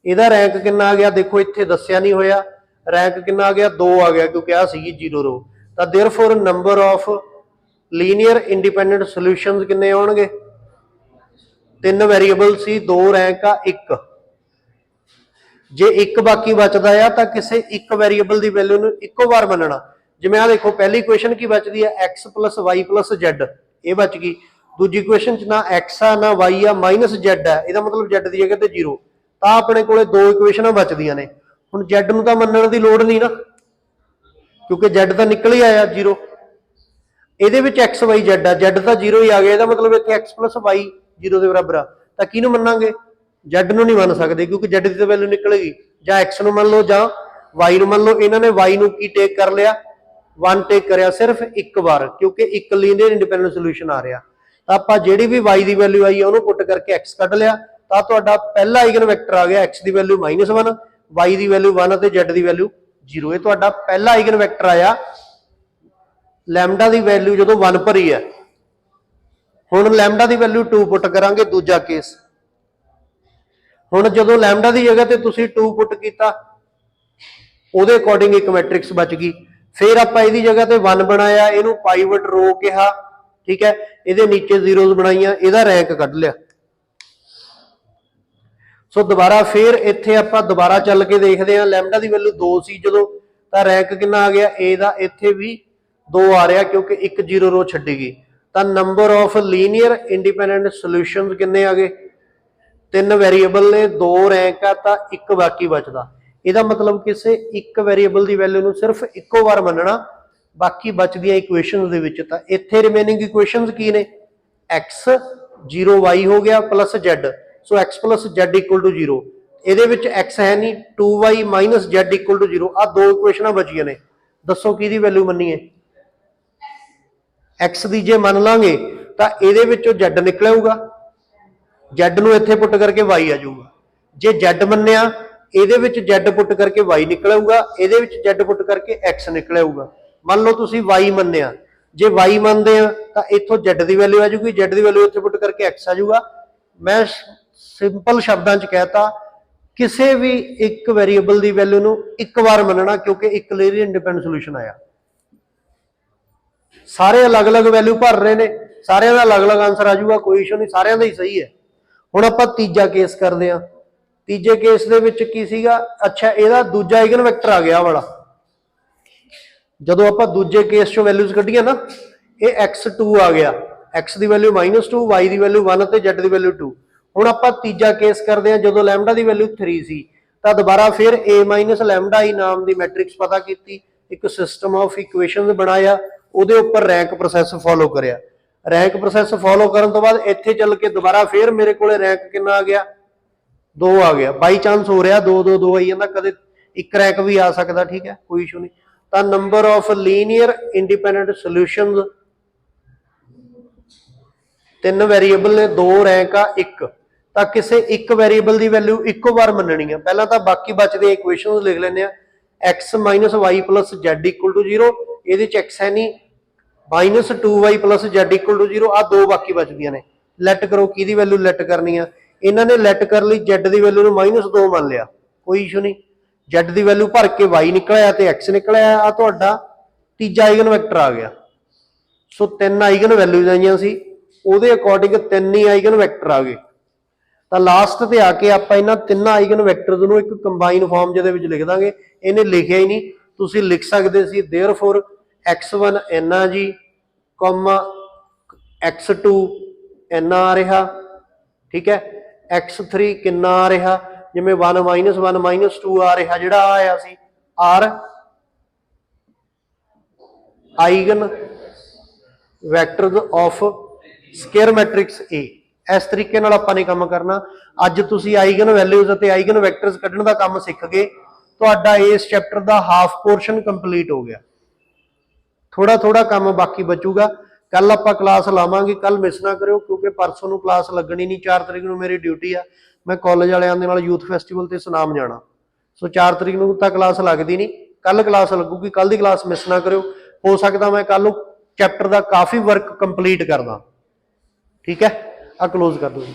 ਇਹਦਾ ਰੈਂਕ ਕਿੰਨਾ ਆ ਗਿਆ ਦੇਖੋ, ਇੱਥੇ ਦੱਸਿਆ ਨਹੀਂ ਹੋਇਆ, ਰੈਂਕ ਕਿੰਨਾ ਆ ਗਿਆ 2 ਆ ਗਿਆ, ਕਿਉਂਕਿ ਆ ਸੀਗੀ 0 ਰੋ। ਤਾਂ therefore number of linear independent solutions ਕਿੰਨੇ ਆਉਣਗੇ, 3 ਵੈਰੀਏਬਲ ਸੀ, 2 ਰੈਂਕ ਆ 1। ਜੇ 1 ਬਾਕੀ ਬਚਦਾ ਆ ਤਾਂ ਕਿਸੇ ਇੱਕ ਵੈਰੀਏਬਲ ਦੀ ਵੈਲਿਊ ਨੂੰ ਇੱਕੋ ਵਾਰ ਮੰਨਣਾ। ਜਿਵੇਂ ਆ ਦੇਖੋ ਪਹਿਲੀ ਇਕੁਏਸ਼ਨ ਕੀ ਬਚਦੀ ਹੈ, x + y + z, ਇਹ ਬਚ ਗਈ। ਦੂਜੀ ਇਕੁਏਸ਼ਨ ਚ ਨਾ x ਆ ਨਾ y ਆ, -z ਹੈ, ਇਹਦਾ ਮਤਲਬ z ਦੀ ਜਗ੍ਹਾ ਤੇ 0। ਤਾਂ ਆਪਣੇ ਕੋਲੇ 2 ਇਕੁਏਸ਼ਨਾਂ ਬਚਦੀਆਂ ਨੇ। ਹੁਣ z ਨੂੰ ਤਾਂ ਮੰਨਣ ਦੀ ਲੋੜ ਨਹੀਂ ਨਾ, ਕਿਉਂਕਿ z ਤਾਂ ਨਿਕਲ ਹੀ ਆਇਆ 0। ਇਹਦੇ ਵਿੱਚ x y z ਆ, z ਤਾਂ 0 ਹੀ ਆ ਗਿਆ, ਇਹਦਾ ਮਤਲਬ ਇੱਥੇ x + y 0 ਦੇ ਬਰਾਬਰ ਆ। ਤਾਂ ਕਿਹਨੂੰ ਮੰਨਾਂਗੇ, z ਨੂੰ ਨਹੀਂ ਮੰਨ ਸਕਦੇ ਕਿਉਂਕਿ z ਦੀ ਤਾਂ ਵੈਲਿਊ ਨਿਕਲੇਗੀ। ਜਾਂ x ਨੂੰ ਮੰਨ ਲਓ ਜਾਂ y ਨੂੰ ਮੰਨ ਲਓ। ਇਹਨਾਂ ਨੇ y ਨੂੰ ਕੀ ਟੇਕ ਕਰ ਲਿਆ, 1 ਟੇਕ ਕਰਿਆ ਸਿਰਫ ਇੱਕ ਵਾਰ, ਕਿਉਂਕਿ ਇੱਕ ਲੀਨੀਅਰ ਇੰਡੀਪੈਂਡੈਂਟ ਸੋਲੂਸ਼ਨ ਆ ਰਿਹਾ। ਤਾਂ ਆਪਾਂ ਜਿਹੜੀ ਵੀ y ਦੀ ਵੈਲਿਊ ਆਈ ਉਹਨੂੰ ਪੁੱਟ ਕਰਕੇ x ਕੱਢ ਲਿਆ, ਤਾਂ ਤੁਹਾਡਾ ਪਹਿਲਾ ਆਈਗਨ ਵੈਕਟਰ ਆ ਗਿਆ, x ਦੀ ਵੈਲਿਊ -1, y ਦੀ ਵੈਲਿਊ 1 ਅਤੇ z ਦੀ ਵੈਲਿਊ 0। ਇਹ ਤੁਹਾਡਾ ਪਹਿਲਾ ਆਈਗਨ ਵੈਕਟਰ ਆਇਆ। ਲੈਮਡਾ ਦੀ ਵੈਲਿਊ ਜਦੋਂ 1 ਭਰੀ ਹੈ। ਹੁਣ ਲੈਮਡਾ ਦੀ ਵੈਲਿਊ 2 ਪੁੱਟ ਕਰਾਂਗੇ, ਦੂਜਾ ਕੇਸ। ਹੁਣ ਜਦੋਂ ਲੈਮਡਾ ਦੀ ਜਗ੍ਹਾ ਤੇ ਤੁਸੀਂ 2 ਪੁੱਟ ਕੀਤਾ, ਉਹਦੇ ਅਕੋਰਡਿੰਗ ਇੱਕ ਮੈਟ੍ਰਿਕਸ ਬਚ ਗਈ। ਫਿਰ ਆਪਾਂ ਇਹਦੀ ਜਗ੍ਹਾ ਤੇ 1 ਬਣਾਇਆ, ਇਹਨੂੰ ਪਾਈਵਟ ਰੋ ਕਿਹਾ, ਠੀਕ ਹੈ। ਇਹਦੇ ਨੀਚੇ ਜ਼ੀਰੋਜ਼ ਬਣਾਈਆਂ, ਇਹਦਾ ਰੈਂਕ ਕੱਢ ਲਿਆ। ਸੋ ਦੁਬਾਰਾ ਫਿਰ ਇੱਥੇ ਆਪਾਂ ਦੁਬਾਰਾ ਚੱਲ ਕੇ ਦੇਖਦੇ ਹਾਂ, ਲੈਮਡਾ ਦੀ ਵੈਲਿਊ 2 ਸੀ ਜਦੋਂ, ਤਾਂ ਰੈਂਕ ਕਿੰਨਾ ਆ ਗਿਆ A ਦਾ, ਇੱਥੇ ਵੀ 2 ਆ ਰਿਹਾ ਕਿਉਂਕਿ ਇੱਕ 0 ਰੋ ਛੱਡੀ ਗਈ। ਤਾਂ number of linear independent solutions ਕਿੰਨੇ ਆ ਗਏ, 3 ਵੈਰੀਏਬਲ ਨੇ, 2 ਰੈਂਕ ਆ ਤਾਂ 1 ਬਾਕੀ ਬਚਦਾ। ਇਹਦਾ ਮਤਲਬ ਕਿਸੇ ਇੱਕ ਵੈਰੀਏਬਲ ਦੀ ਵੈਲਿਊ ਨੂੰ ਸਿਰਫ ਇੱਕੋ ਵਾਰ ਮੰਨਣਾ, ਬਾਕੀ ਬਚਦੀਆਂ ਇਕੁਏਸ਼ਨਸ ਦੇ ਵਿੱਚ। ਤਾਂ ਇੱਥੇ ਰਿਮੇਨਿੰਗ ਇਕੁਏਸ਼ਨਸ ਕੀ ਨੇ, x 0y ਹੋ ਗਿਆ ਪਲੱਸ z। ਸੋ x + z = 0। ਇਹਦੇ ਵਿੱਚ x ਹੈ ਨਹੀਂ, 2y - z = 0। ਆ 2 ਇਕੁਏਸ਼ਨਾਂ ਬਚੀਆਂ ਨੇ, ਦੱਸੋ ਕਿਹਦੀ ਵੈਲਿਊ ਮੰਨੀਏ। x ਦੀ ਜੇ ਮੰਨ ਲਾਂਗੇ ਤਾਂ ਇਹਦੇ ਵਿੱਚੋਂ z ਨਿਕਲੇਗਾ, z ਨੂੰ ਇੱਥੇ ਪੁੱਟ ਕਰਕੇ y ਆ ਜਾਊਗਾ। ਜੇ z ਮੰਨਿਆ ਇਹਦੇ ਵਿੱਚ z ਪੁੱਟ ਕਰਕੇ y ਨਿਕਲੇਗਾ, ਇਹਦੇ ਵਿੱਚ z ਪੁੱਟ ਕਰਕੇ x ਨਿਕਲੇਗਾ। ਮੰਨ ਲਓ ਤੁਸੀਂ y ਮੰਨਿਆ, ਜੇ y ਮੰਨਦੇ ਆ ਤਾਂ ਇੱਥੋਂ z ਦੀ ਵੈਲਿਊ ਆ ਜਾਊਗੀ, z ਦੀ ਵੈਲਿਊ ਇੱਥੇ ਪੁੱਟ ਕਰਕੇ x ਆ ਜਾਊਗਾ। ਮੈਂ ਸਿੰਪਲ ਸ਼ਬਦਾਂ 'ਚ ਕਹਿਤਾ, ਕਿਸੇ ਵੀ ਇੱਕ ਵੈਰੀਏਬਲ ਦੀ ਵੈਲਿਊ ਨੂੰ ਇੱਕ ਵਾਰ ਮੰਨਣਾ, ਕਿਉਂਕਿ ਇੱਕ ਲੀਨੀਅਰ ਇੰਡੀਪੈਂਡੈਂਟ ਸੋਲੂਸ਼ਨ ਆਇਆ। ਸਾਰੇ ਅਲੱਗ-ਅਲੱਗ ਵੈਲਿਊ ਭਰ ਰਹੇ ਨੇ, ਸਾਰਿਆਂ ਦਾ ਅਲੱਗ-ਅਲੱਗ ਆਨਸਰ ਆ ਜਾਊਗਾ, ਕੋਈ ਇਸ਼ੂ ਨਹੀਂ, ਸਾਰਿਆਂ ਦਾ ਹੀ ਸਹੀ ਹੈ। ਹੁਣ ਆਪਾਂ ਤੀਜਾ ਕੇਸ ਕਰਦੇ ਹਾਂ। ਤੀਜੇ ਕੇਸ ਦੇ ਵਿੱਚ ਕੀ ਸੀਗਾ, ਅੱਛਾ ਇਹਦਾ ਦੂਜਾ ਆਈਗਨ ਵੈਕਟਰ ਆ ਗਿਆ ਵਾਲਾ। ਜਦੋਂ ਆਪਾਂ ਦੂਜੇ ਕੇਸ 'ਚੋਂ ਵੈਲਿਊਜ਼ ਕੱਢੀਆਂ ਨਾ, ਇਹ x2 ਆ ਗਿਆ, x ਦੀ ਵੈਲਿਊ -2, y ਦੀ ਵੈਲਿਊ 1 ਤੇ z ਦੀ ਵੈਲਿਊ 2। ਹੁਣ ਆਪਾਂ ਤੀਜਾ ਕੇਸ ਕਰਦੇ ਹਾਂ, ਜਦੋਂ ਲੈਮਡਾ ਦੀ ਵੈਲਿਊ 3 ਸੀ, ਤਾਂ ਦੁਬਾਰਾ ਫਿਰ A - ਲੈਮਡਾ I ਨਾਮ ਦੀ ਮੈਟ੍ਰਿਕਸ ਪਤਾ ਕੀਤੀ, ਇੱਕ ਸਿਸਟਮ ਆਫ ਇਕੁਏਸ਼ਨਸ ਬਣਾਇਆ, ਉਹਦੇ ਉੱਪਰ ਰੈਂਕ ਪ੍ਰੋਸੈਸ ਫੋਲੋ ਕਰਿਆ। ਰੈਂਕ ਪ੍ਰੋਸੈਸ ਫੋਲੋ ਕਰਨ ਤੋਂ ਬਾਅਦ ਇੱਥੇ ਚੱਲ ਕੇ ਦੁਬਾਰਾ ਫਿਰ ਮੇਰੇ ਕੋਲੇ ਰੈਂਕ ਕਿੰਨਾ ਆ ਗਿਆ, 2 ਆ ਗਿਆ, ਬਾਈ ਚਾਂਸ ਹੋ ਰਿਹਾ 2 2 2 ਆਈ ਜਾਂਦਾ, ਕਦੇ ਇੱਕ ਰੈਂਕ ਵੀ ਆ ਸਕਦਾ, ਠੀਕ ਹੈ, ਕੋਈ ਇਸ਼ੂ ਨਹੀਂ। ਤਾਂ number of linear independent solutions, 3 variable ਨੇ, 2 ਰੈਂਕ ਆ 1, ਤਾਂ ਕਿਸੇ ਇੱਕ ਵੈਰੀਏਬਲ ਦੀ ਵੈਲਿਊ ਇੱਕੋ ਵਾਰ ਮੰਨਣੀ ਆ। ਪਹਿਲਾਂ ਤਾਂ ਬਾਕੀ ਬਚਦੇ ਇਕੁਏਸ਼ਨਸ ਲਿਖ ਲੈਂਦੇ ਆ। x - y + z = 0, ਇਹਦੇ ਚ x ਹੈ ਨਹੀਂ, -2y + z = 0, ਆ 2 ਬਾਕੀ ਬਚਦੀਆਂ ਨੇ। ਲੈਟ ਕਰੋ, ਕਿਹਦੀ ਵੈਲਿਊ ਲੈਟ ਕਰਨੀ ਆ। ਇਹਨਾਂ ਨੇ ਲੈਟ ਕਰ ਲਈ z ਦੀ ਵੈਲਿਊ ਨੂੰ -2 ਮੰਨ ਲਿਆ, ਕੋਈ ਇਸ਼ੂ ਨਹੀਂ। z ਦੀ ਵੈਲਿਊ ਭਰ ਕੇ y ਨਿਕਲਿਆ ਤੇ x ਨਿਕਲਿਆ, ਆ ਤੁਹਾਡਾ ਤੀਜਾ ਆਈਗਨ ਵੈਕਟਰ ਆ ਗਿਆ। ਸੋ 3 ਆਈਗਨ ਵੈਲਿਊਜ਼ ਆਈਆਂ ਸੀ, ਉਹਦੇ ਅਕੋਰਡਿੰਗ 3 ਹੀ ਆਈਗਨ ਵੈਕਟਰ ਆ ਗਏ। ਤਾਂ ਲਾਸਟ ਤੇ ਆ ਕੇ ਆਪਾਂ ਇਹਨਾਂ 3 ਆਈਗਨ ਵੈਕਟਰਸ ਨੂੰ ਇੱਕ ਕੰਬਾਈਨ ਫਾਰਮ ਜਿਹਦੇ ਵਿੱਚ ਲਿਖ ਦਾਂਗੇ। ਇਹਨੇ ਲਿਖਿਆ ਹੀ ਨਹੀਂ, ਤੁਸੀਂ ਲਿਖ ਸਕਦੇ ਸੀ therefore x1 ਇੰਨਾ ਜੀ, x2 ਇੰਨਾ ਆ ਰਿਹਾ, ਠੀਕ ਹੈ, x3 ਕਿੰਨਾ ਆ ਰਿਹਾ, ਜਿਵੇਂ 1 - 1 - 2 ਆ ਰਿਹਾ, ਜਿਹੜਾ ਆਇਆ ਸੀ r eigen vectors of square matrix A। ਇਸ ਤਰੀਕੇ ਨਾਲ ਆਪਾਂ ਨੇ ਕੰਮ ਕਰਨਾ। ਅੱਜ ਤੁਸੀਂ ਆਈਗਨ ਵੈਲਿਊਜ਼ ਅਤੇ ਆਈਗਨ ਵੈਕਟਰਸ ਕੱਢਣ ਦਾ ਕੰਮ ਸਿੱਖ ਗਏ। ਤੁਹਾਡਾ ਇਸ ਚੈਪਟਰ ਦਾ ਹਾਫ ਪੋਰਸ਼ਨ ਕੰਪਲੀਟ ਹੋ ਗਿਆ। ਥੋੜਾ ਥੋੜਾ ਕੰਮ ਬਾਕੀ ਬਚੂਗਾ। ਕੱਲ ਆਪਾਂ ਕਲਾਸ ਲਾਵਾਂਗੇ, ਕੱਲ ਮਿਸ ਨਾ ਕਰਿਓ, ਕਿਉਂਕਿ ਪਰਸੋਂ ਨੂੰ ਕਲਾਸ ਲੱਗਣੀ ਨਹੀਂ। 4 ਤਰੀਕ ਨੂੰ ਮੇਰੀ ਡਿਊਟੀ ਆ, ਮੈਂ ਕਾਲਜ ਵਾਲਿਆਂ ਦੇ ਨਾਲ ਯੂਥ ਫੈਸਟੀਵਲ ਤੇ ਸੁਨਾਮ ਜਾਣਾ। ਸੋ 4 ਤਰੀਕ ਨੂੰ ਤਾਂ ਕਲਾਸ ਲੱਗਦੀ ਨਹੀਂ, ਕੱਲ ਕਲਾਸ ਲੱਗੂਗੀ। ਕੱਲ ਦੀ ਕਲਾਸ ਮਿਸ ਨਾ ਕਰਿਓ। ਹੋ ਸਕਦਾ ਮੈਂ ਕੱਲ ਨੂੰ ਚੈਪਟਰ ਦਾ ਕਾਫੀ ਵਰਕ ਕੰਪਲੀਟ ਕਰਦਾ, ਠੀਕ ਹੈ। ਆ ਕਲੋਜ਼ ਕਰ ਦਿਓ ਜੀ।